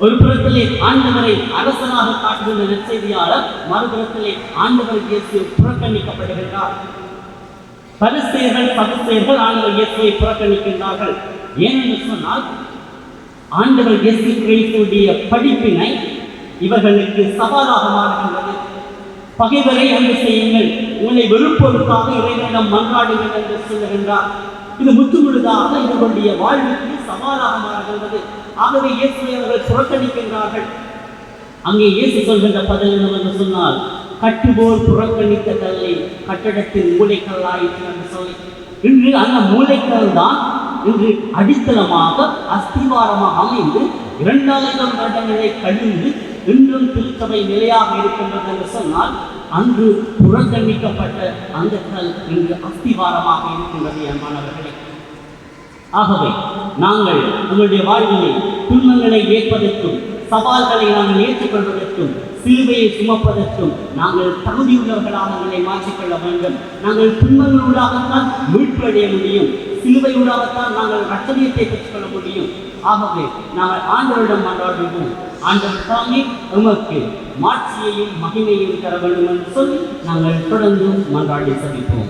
ஒரு புறத்திலே ஆண்டவரை அரசனாக காட்டுகின்ற நற்செய்தியாளர், மறுபுறத்திலே ஆண்டவர் இயேசு புறக்கணிக்கப்படுகின்றார். பரிசேயர்கள் சதுசேயர்கள் ஆண்டவர் இயேசுவை புறக்கணிக்கின்றார்கள். ஏனென்று சொன்னால் ஆண்டவர் இயேசு கிறிஸ்துவுடைய படிப்பினை இவர்களுக்கு சவாலாக மாறுகின்றது. பகைவரை அன்பு செய்யுங்கள், உங்களை வெறுப்பொருக்காக இறைவனிடம் மன்றாடுங்கள் என்று சொல்லுகின்றார். இது முற்றுமுழுதாக இவர்களுடைய வாழ்வுக்கு சவாலாக மாறுகின்றது. ஆகவே இயேசுவை அவர்கள் புறக்கணிக்கின்றார்கள். அங்கே இயேசு சொல்கின்ற பதில் என்னவென்று சொன்னால், கட்டுவோர் புறக்கணித்த கல்லை கட்டடத்தின் மூளைக்கல்லாயிற்று என்று சொல்லி, இன்று அந்த மூளைக்கல் தான் இன்று அடித்தளமாக அஸ்திவாரமாக அமைந்து 2000 வருடங்களை கழிந்து இன்றும் திருச்சபை நிலையாக இருக்கின்றது என்று சொன்னால், அன்று புறக்கணிக்கப்பட்ட அந்த கல் இன்று அஸ்திவாரமாக இருக்கின்றது என்பானவர்களே. ஆகவே நாங்கள் உங்களுடைய வாழ்விலே துன்பங்களை ஏற்பதற்கும் சவால்களை நாங்கள் ஏற்றுக்கொள்வதற்கும் சிலுவையை சுமப்பதற்கும் நாங்கள் தகுதியுள்ளவர்களாக எங்களை மாற்றிக்கொள்ள வேண்டும். நாங்கள் துன்பங்களூடாகத்தான் மீட்பு அடைய முடியும், சிலுவையூடாகத்தான் நாங்கள் ரட்சணியத்தை பெற்றுக்கொள்ள முடியும். ஆகவே நாங்கள் ஆண்டவரிடம் மன்றாடுவோம். ஆண்டவர் தாமே உமக்கு மாட்சியையும் மகிமையையும் தர வேண்டும் என்று சொல்லி நாங்கள் தொடர்ந்து மன்றாடி சந்திப்போம்.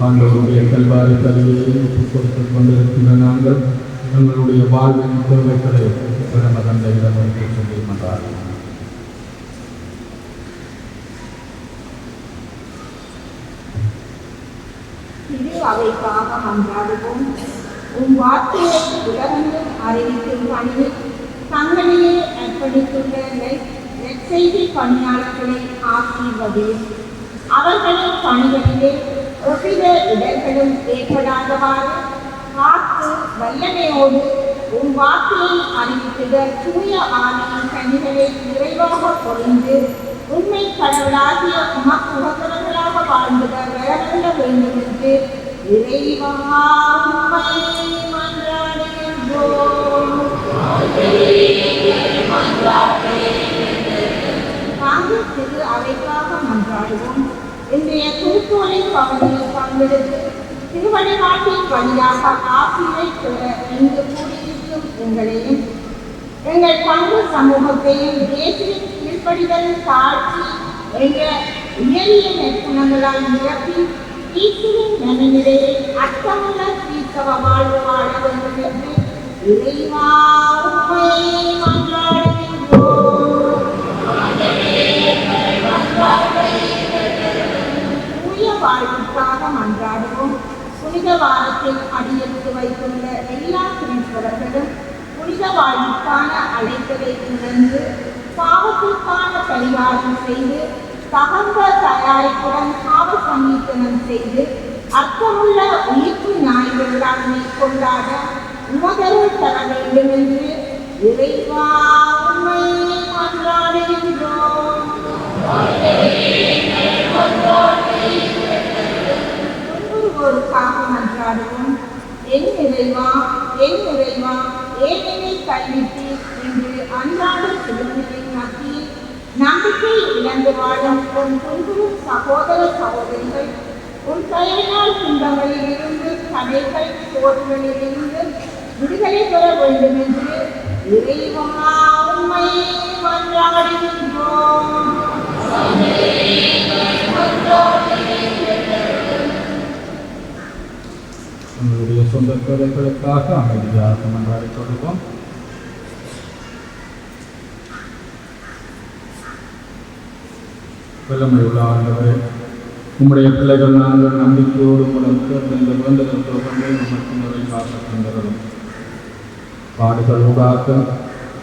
ஆண்டவருடைய கல்வாரி கல்வியை கொடுத்துக் கொண்டிருக்கின்ற நாங்கள் எங்களுடைய வாழ்வின் தேவைகளை பிரம தந்தையிடம் சொல்லி மன்றாடுகிறோம். அவைக்காக மன்றாடுவோம். உன் வார்த்தையை உலகெங்கும் அறிவிக்கும் பணியில் தங்களையே அர்ப்பணித்துள்ள நற்செய்தி பணியாளர்களை ஆசீர்வதியும். அவர்களின் பணிகளிலே ஒவ்வித இடர்களும் ஏற்படாதவாறு காத்து வல்லமையோடு உன் வார்த்தையை அறிவித்திட தூய ஆணையின் கனிகளை நிறைவாக பொழிந்து உண்மை கடவுளாகிய உமக்கு உகந்தவர்களாக வாழ்ந்துட வரவல்ல வேண்டும் என்று இறைவா உம்மை மன்றாடுகின்றோம். நாங்கள் திரு அவைக்காக மன்றாடுவோம். இன்றைய திருத்தோலின் பகுதியில் பங்கெடுத்து திருவழிபாட்டின் வழியாக ஆசிரை பெற இங்கு கூடியிருக்கும் எங்களையும் எங்கள் பங்கு சமூகத்தையும் தேசியின் கீழ்ப்படிதல் தாழ்ச்சி என்ற உயரிய நற்குணங்களால் நிரப்பி ஈஸ்வரின் மனநிலையை அர்த்தமுள்ள கிறிஸ்தவ வாழ்வு வாழ வேண்டும் என்று இறைவா உம்மை மன்றாடுகின்றோம். புனித வாரத்தில் அடியெடுத்து வைத்துள்ள எல்லா கிறிஸ்தவர்களும் புனித வாழ்வுக்கான அழைப்பதை உணர்ந்து பாவத்திற்கான பரிகாரம் செய்து தகுந்த தயாரிப்புடன் பாவ சமீபனம் செய்து அர்த்தமுள்ள உயிர்ப்பு ஞாயிற்றுக்கிழமை கொண்டாட உமதருள் தர வேண்டும் என்று இறைவா உம்மை மன்றாடுகின்றோம். துன்புறுவோருக்காக மன்றாடுவோம். என் இறைவா ஏன் என்னை கைவிட்டீர் என்று அன்றாட சிறுவர்களின் மத்தியில் நம்பிக்கை இழந்து வாழும் உன் துன்புறும் சகோதர சகோதரிகள் உன் பெயரினால் துன்பங்களில் இருந்து தடைகள் சோர்வுகளில் இருந்து விடுதலை பெற வேண்டும் என்று இறைவா உம்மை மன்றாடுகின்றோம். உங்களுடைய சொந்த குறைகளுக்காக அமைதியாக மன்றாடிக் கொள்வோம். வல்லமையுள்ள ஆண்டவரே, உம்முடைய பிள்ளைகள் நாங்கள் நம்பிக்கையோடு உடலுக்கு இந்த வேண்டுதல் கொண்டே நமக்கு நிறைவாக தந்தரும். பாடுகள் ஊடாக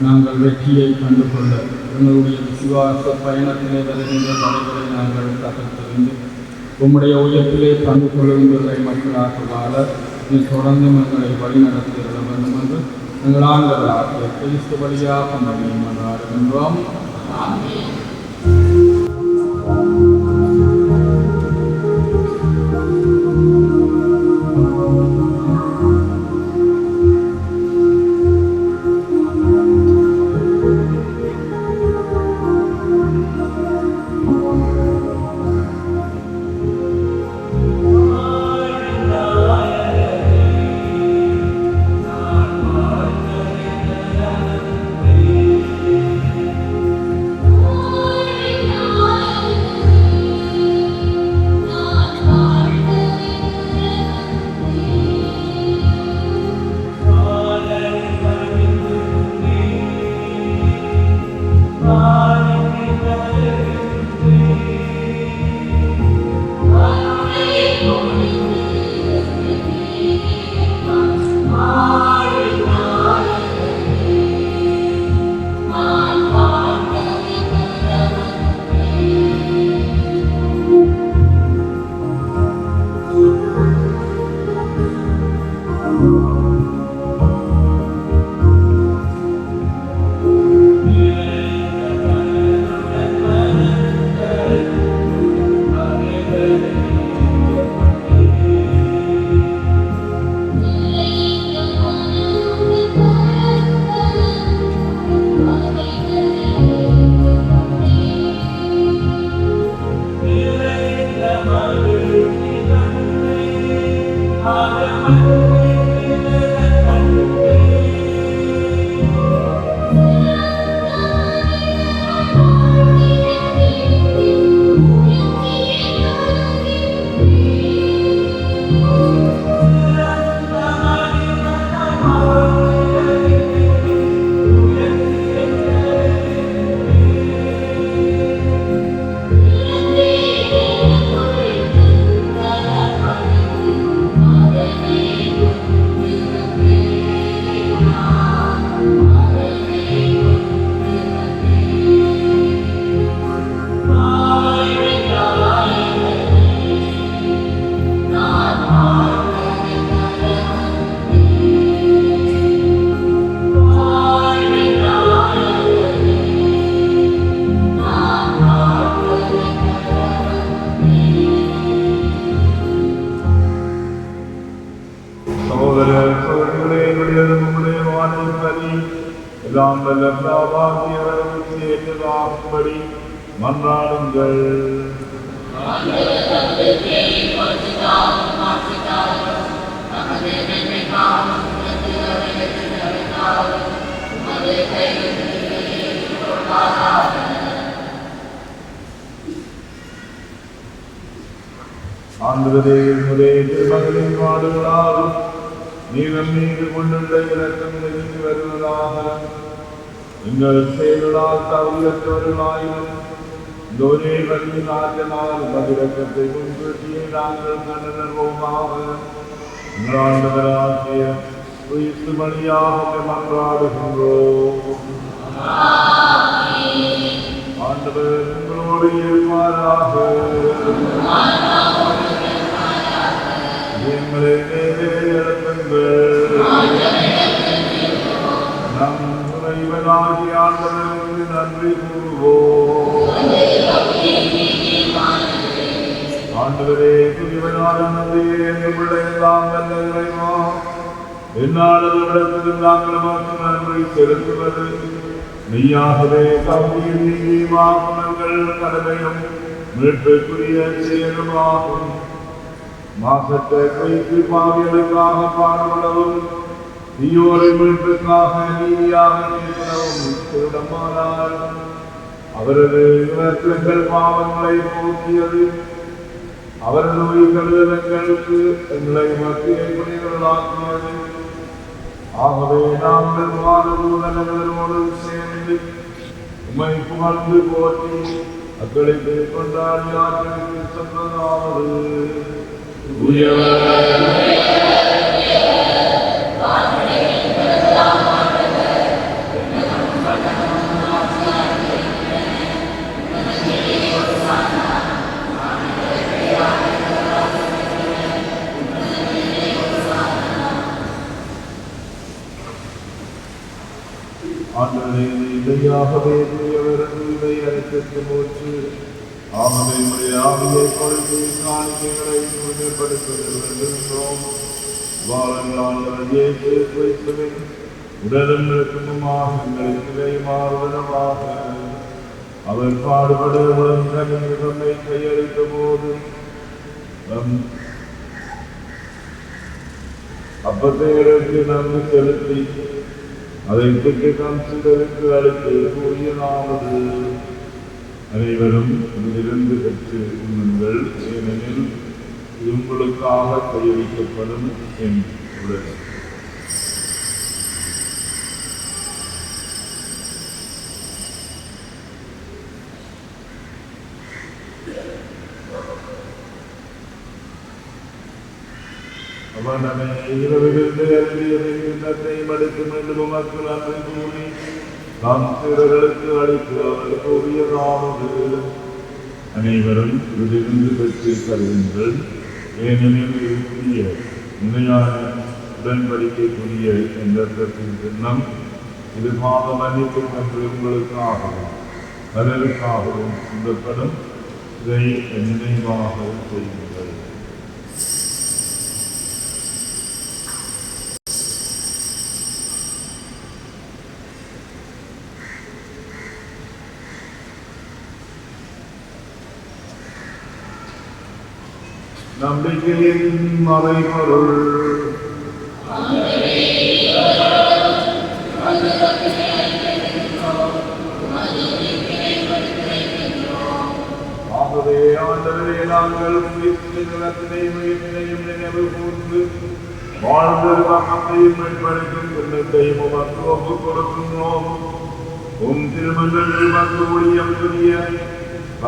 நாங்கள் வெற்றியை கண்டுகொள்ள எங்களுடைய விசுவாச பயணத்திலே வருகின்ற தடைகளை நாங்கள் தகர்த்தறிந்து உம்முடைய உயரத்திலே பங்கு கொள்கின்ற மக்களாக வாழ நீ தொடர்ந்து எங்களை வழிநடத்திட வேண்டும் என்று எங்கள் ஆண்டவராகிய கிறிஸ்து வழியாக மன்றாடுகின்றோம். மன்றாடுங்கள். ஆண்டவரே, உம்முடைய திருமகளின் பாடுகளால் நீர் மீது கொண்டுள்ள இரக்கம் நெருங்கி வருவதாக. எங்கள் செயல்களால் தகுதியற்றவர்களாயினும் இந்த ஒரே வழியின் ஆற்றலால் பதிரக்கத்தை முன்கூட்டியே நாங்கள் கண்டுணர்வோமாக. எங்கள் ஆண்டவராகிய கிறிஸ்து வழியாக மன்றாடுகின்றோம். ஆண்டவர் உங்களோடு இருப்பாராக. எங்களை மேலே எழுப்புங்கள். நம் இறைவனாகிய ஆண்டவருக்கு நன்றி கூறுவோம். ஆண்டவரே, துணிவனான நன்றியே, எங்களுள்ள எல்லாம் வல்ல இறைவா, எந்நாளும் நாங்கள் உமக்கு நன்றி செலுத்துவது மெய்யாகவே தகுதியும் நீதியுமாகுங்கள் கடமையும் மீட்புக்குரிய செயலுமாகும். மாசத்தை வைத்து பாவிகளுக்காக பாடுபடவும் தீயோரை மீட்புக்காக நீதியாக தீர்ப்பனவும் திருடமானார். அவரது இவர்கள் பாவங்களை போக்கியது. அவரது உயிர்களுக்கு எங்களை மத்திய புனிதர்களாக்கியது. ஆகவே நாங்கள் வானதூதர்களோடு சேர்ந்து உம்மை புகழ்ந்து போற்றி அக்களித்து கொண்டாடி ஆற்றலுக்கு சொன்னதாவது. ஆண்டவரே, இதையாகவே தூயவரது இதை அனைத்திற்கு மூச்சு. ஆகவே உடைய ஆவியை கொள்கை காணிக்கைகளை தூய்மைப்படுத்த வேண்டுகின்றோம். வாருங்கள், ஆண்டவர் இயேசு கிறிஸ்துவின் உடலும் இரத்தமுமாக எங்களுக்கு இறைமாறுவனமாக. அவர் பாடுபட உடம்பை கையளித்த போது அப்பத்தை எடுத்து நன்கு செலுத்தி அதை பெற்று கம்சிதருக்கு அழைத்து கூறியதாவது. அனைவரும் இதிலிருந்து பெற்று உண்ணுங்கள், ஏனெனில் இது உங்களுக்காக கையளிக்கப்படும் என்று. அவனமே இரவிலிருந்து எழுதியதை மடுத்து மீண்டும் மக்கள் அன்றை கூறி நாம் சிறர்களுக்கு அளித்து அவர்களுக்கு உரியதாவது. அனைவரும் இதிலிருந்து பெற்று கருதுங்கள், ஏனெனில் இது புதிய உண்மையான உடன்படிக்கைக்குரிய என்ற சின்னம். இது பாவ மன்னிப்பு என்று உங்களுக்காகவும் பலருக்காகவும் சொல்லப்படும். இதை நினைவாக செய்யுங்கள். நம்பிக்கையின் மறைபொருள். ஆகவே ஆண்டவரே, நாங்கள் நினைவு கூர்ந்து வாழ்ந்து மகத்தையும் மேம்படுத்தும் பின்னத்தையும் உமக்கு ஒப்புக் கொடுக்கின்றோம். உம் திருமணங்கள் மக்கு ஊழியம் புரிய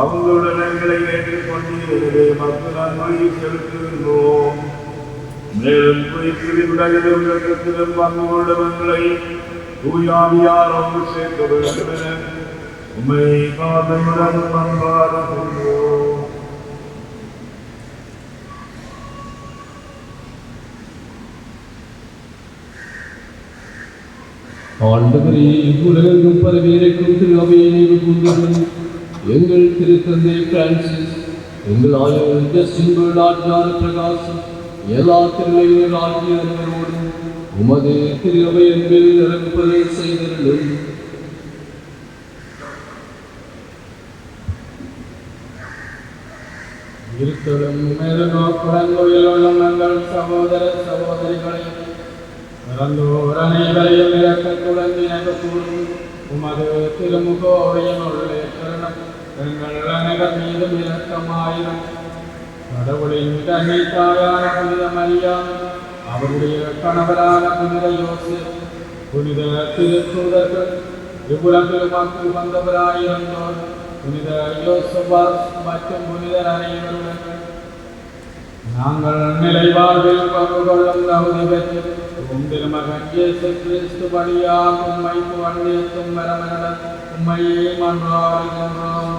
அவங்களுடனங்களை ஏற்றுக்கொண்டீர்களே மக்கள் நன்மை செலுத்துகின்றோம். மேலும் குறிப்பிலும் பங்குள்ளவங்களை தூயாவியார் ஒன்று சேர்க்க வேண்டும் என உண்மை காதலுடன் பண்பாடுகின்றோம். ஆண்டவரே, இவ்வுலகெங்கும் பரவியிருக்கும் திரு அவையை நினைவு கூர்ந்தது. எங்கள் திருத்தந்தை பிரான்சிஸ், எங்கள் ஆயர் ஜஸ்டின் ஆச்சார பிரகாசம், எல்லா திருநிலைகள் ஆகிய அனைவரோடும் உமது திரு அவை என்பதில் இறங்குப்பதை செய்திருந்தது. இருத்தலும் மேலோக்குடன் எங்கள் சகோதர சகோதரிகளை இறந்தோர் அனைவரையும் இறக்கத்துடன் நினைவு கூறும் உமது திருமுகோவையினுள்ளே கருணம் எங்கள் அனைவர் மீதும் இரக்கமாயிரும். கடவுளின் கண்ணை தாயான புனித மரியா, அவருடைய கணவரான புனித யோசேப், புனித திருத்தூதர்கள், இவ்வுலகில் மக்கள் வந்தவராயிருந்தோர் புனித யோசபாஸ் மற்றும் புனிதர் அனைவருடன் நாங்கள் நிலைவாழ்வில் பங்கு கொள்ளும் தகுதி பெற்று உம் திருமகன் இயேசு கிறிஸ்து வழியாக உம்மை புகழ்ந்தேத்தும் வரமனட உம்மையே மன்றாடுகின்றோம்.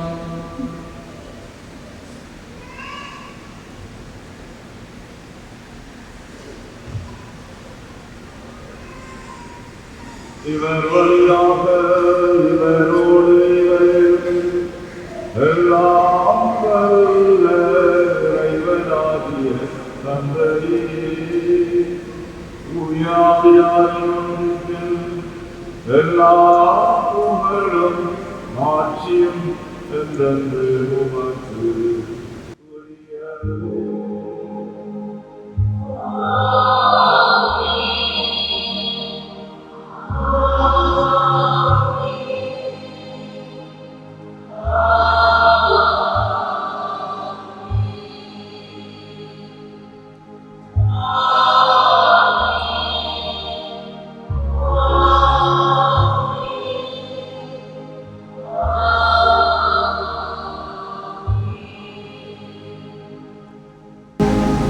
இவர் வழியாக இவரோடு இவரில் எல்லாம் வல்ல இறைவனாகிய தந்தையே, தூயாவியாரின் எல்லா புகழும் மாட்சியும் என்றென்று உமக்கு உரியது.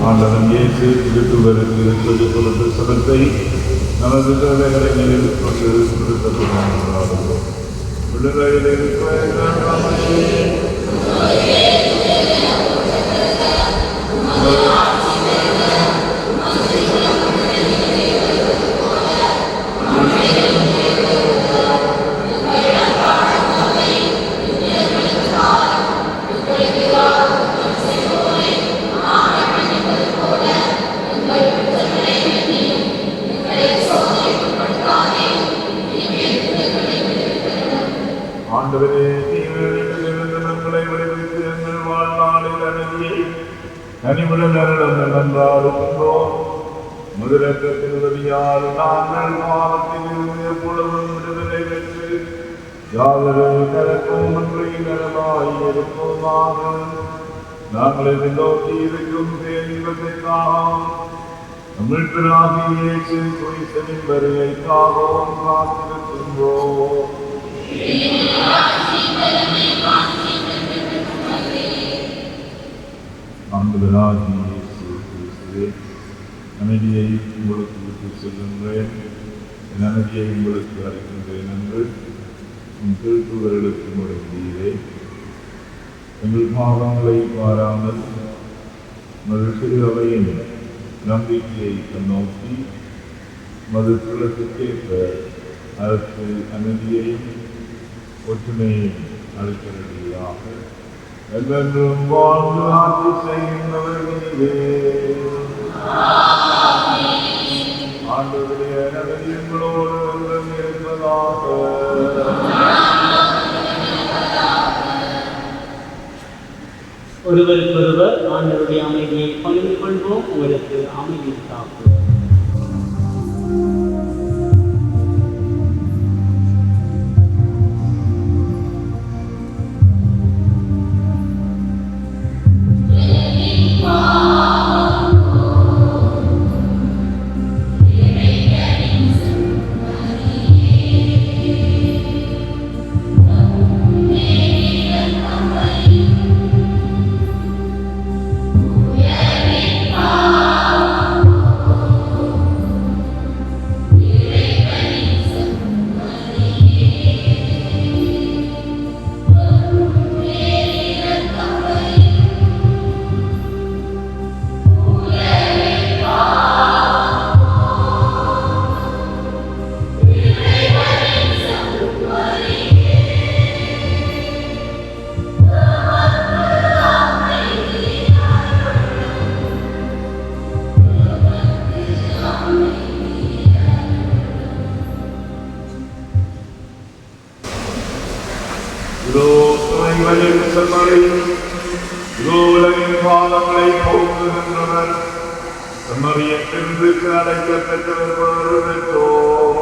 ஆண்டவன் இயேசு கிறிஸ்துவருக்கு சொல்லிக் கொடுத்த சபத்தை நமது தேவைகளை நினைவில் கொண்டு கொடுத்தது விடுதலையில் ஆண்டவரே, தீமையிலிருந்து மக்களை விடுவித்து எங்கள் வாழ்நாளில் அணுகியை கனிவுடன் அருளும் நன்றாடுகின்றோம். முதலக்கத்தின் உதவியால் நாங்கள் பாவத்திலிருந்து எப்பொழுதும் விடுதலை பெற்று யாதொரு கலக்கும் ஒன்றை நலமாய் இருப்போமாக. நாங்கள் எதிர்நோக்கி இருக்கும் பேரின்பத்திற்காகவும் மீட்பராகிய இயேசு கிறிஸ்துவின் வருகைக்காகவும் காத்திருக்கின்றோம். ஆண்டவராகிய இயேசு கிறிஸ்துவே, அமைதியை உங்களுக்கு விட்டு செல்கின்றேன், என் அமைதியை உங்களுக்கு அளிக்கின்றேன் என்று உன் திருத்துவர்களுக்கு முழங்கியதே. எங்கள் பாவங்களை பாராமல் மது திருவையின் நம்பிக்கையை நோக்கி மது குலத்துக்கேற்ப அதற்கு அமைதியையும் ஒற்றுமையும் அளிக்கிறதாக என்றென்றும் வாழ்ந்து ஆட்சி செய்கின்றவர்களே. ஆண்டவருடைய நன்மைகளோடு என்றும் இருப்பதாக. ஒருவருக்கொருவர் ஆண்டவருடைய அமைதியை பகிர்ந்து கொள்வோம். உங்களுக்கு அமைதி காப்போம். உலகின் பாவங்களை போக்குகின்றனர். செம்மறியத்திற்கு அடைக்கப்பட்டவர் பெற்றோர்.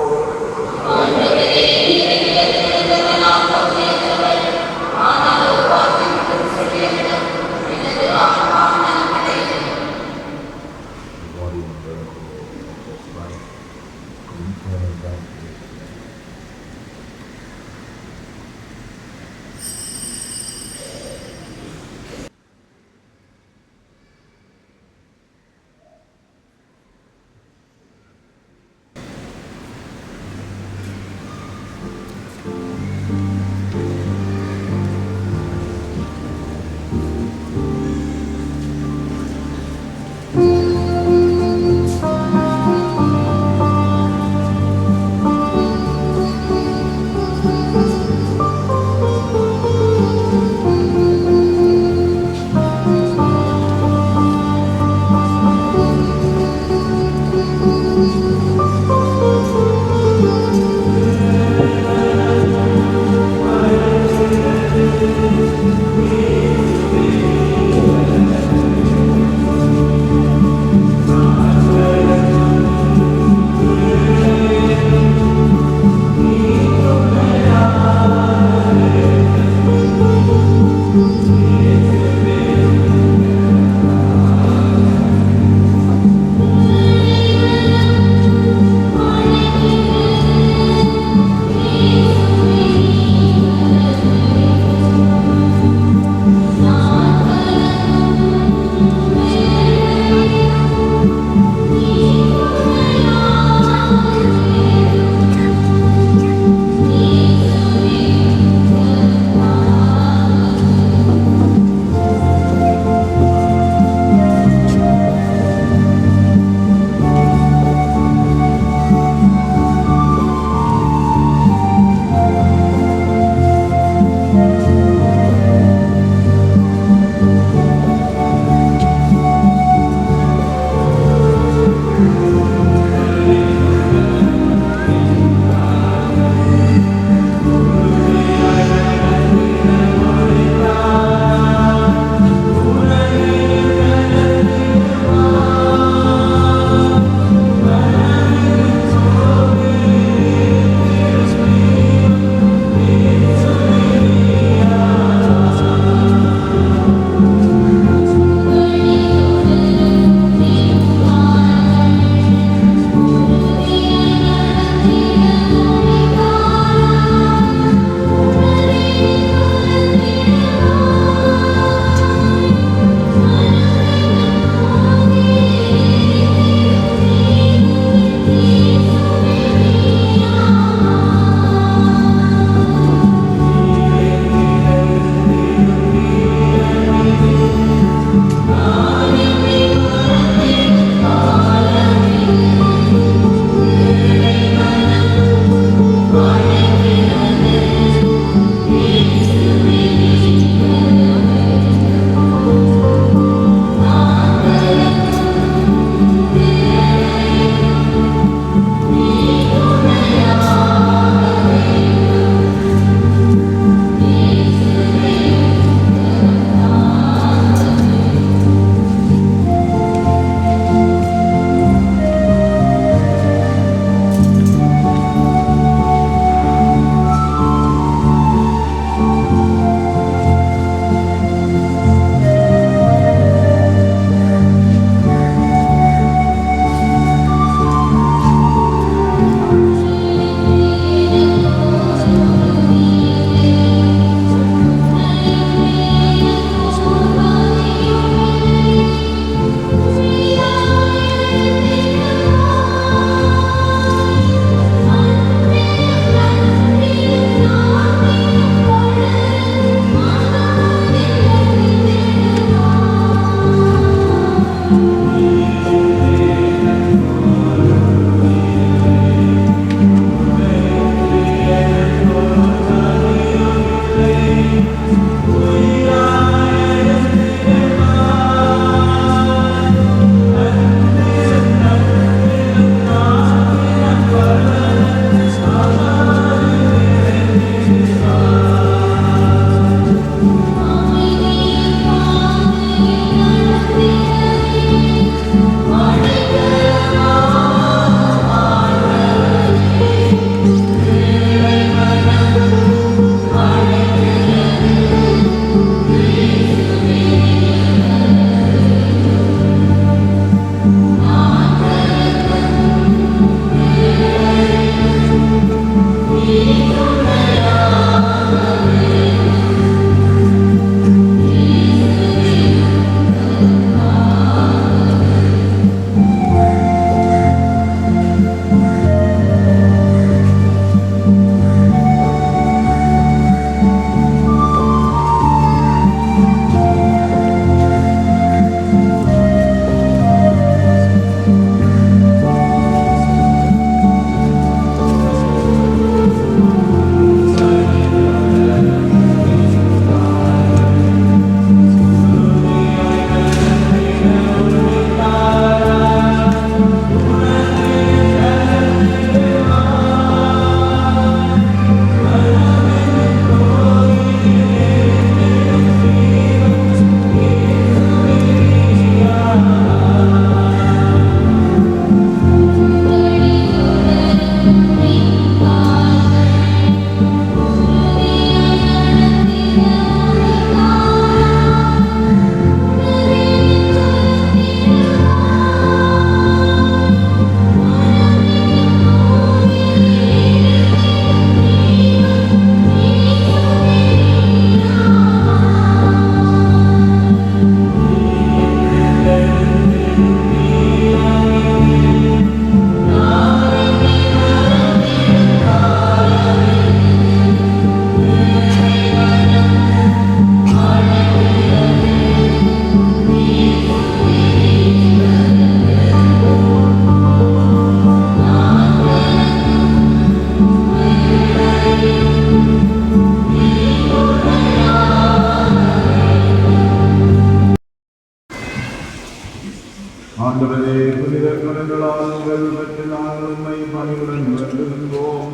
ஆண்டவரே, புனித குணங்களால் பெற்று நாங்கள் உம்மை பணிவுடன் வேண்டுகின்றோம்.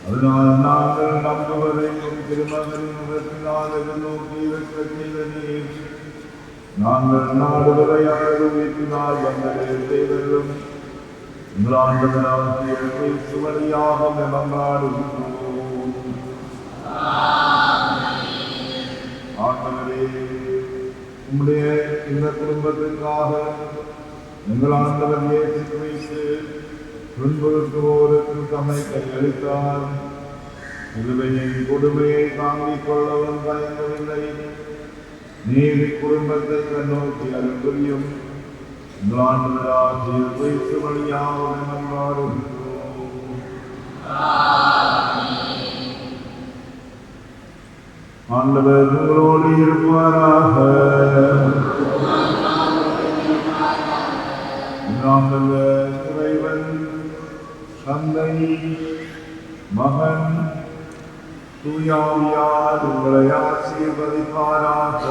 அதனால் நாங்கள் நம்புவதை உம் திருமகனின் முகத்தினால் எதிர்நோக்கி இருக்க செய்த நீர், நாங்கள் நாடுவதை அவரது வீட்டினால் வந்ததே செய்தலும் எங்கள் ஆண்டவராகிய கிறிஸ்து வழியாக மன்றாடுகின்றோம். ஆண்டவரே, உம்முடைய இந்த குடும்பத்திற்காக எங்கள் ஆண்டவர் இயேசு கிறிஸ்து துன்புறுத்துவோருக்கு தம்மை கையளித்தார். சிலுவையின் கொடுமையை தாங்கிக் கொள்ளவும் தயங்கவில்லை. நீதி குடும்பத்தை கண்ணோக்கி அருள் புரியும் எங்கள் ஆண்டவராகிய கிறிஸ்து வழியாக மன்றாடுகின்றோம். ஆண்டவர் உங்களோடு இருப்பாராக. ஆண்டவர் இறைவன் தந்தை மகன் தூயாவியார் உங்களை ஆசீர்வதிப்பாராக.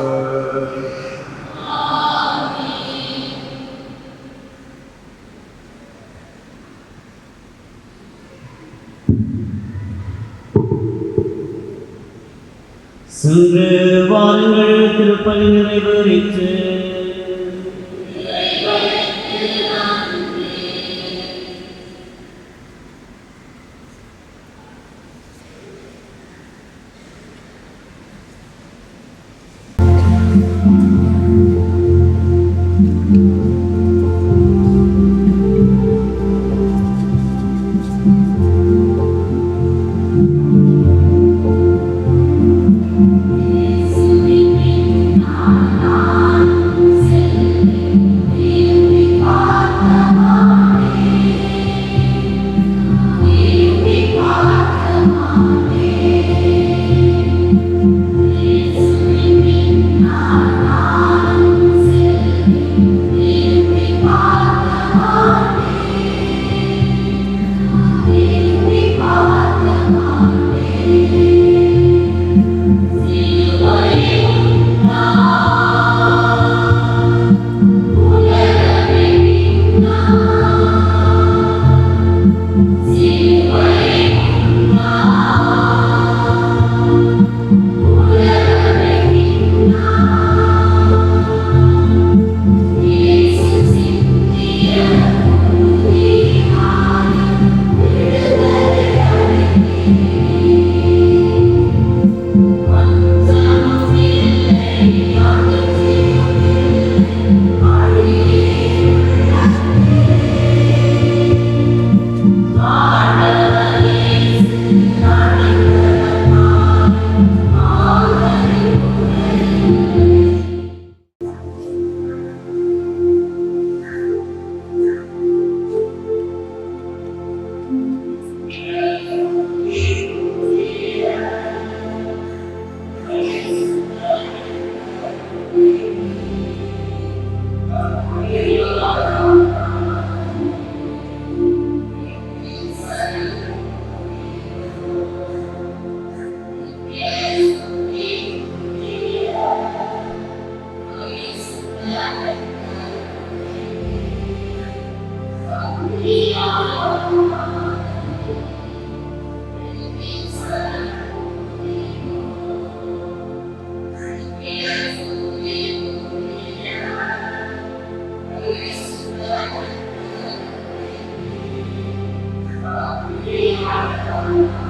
சென்று வாருங்கள், திருப்பலி நிறைவேறிற்று. Yeah.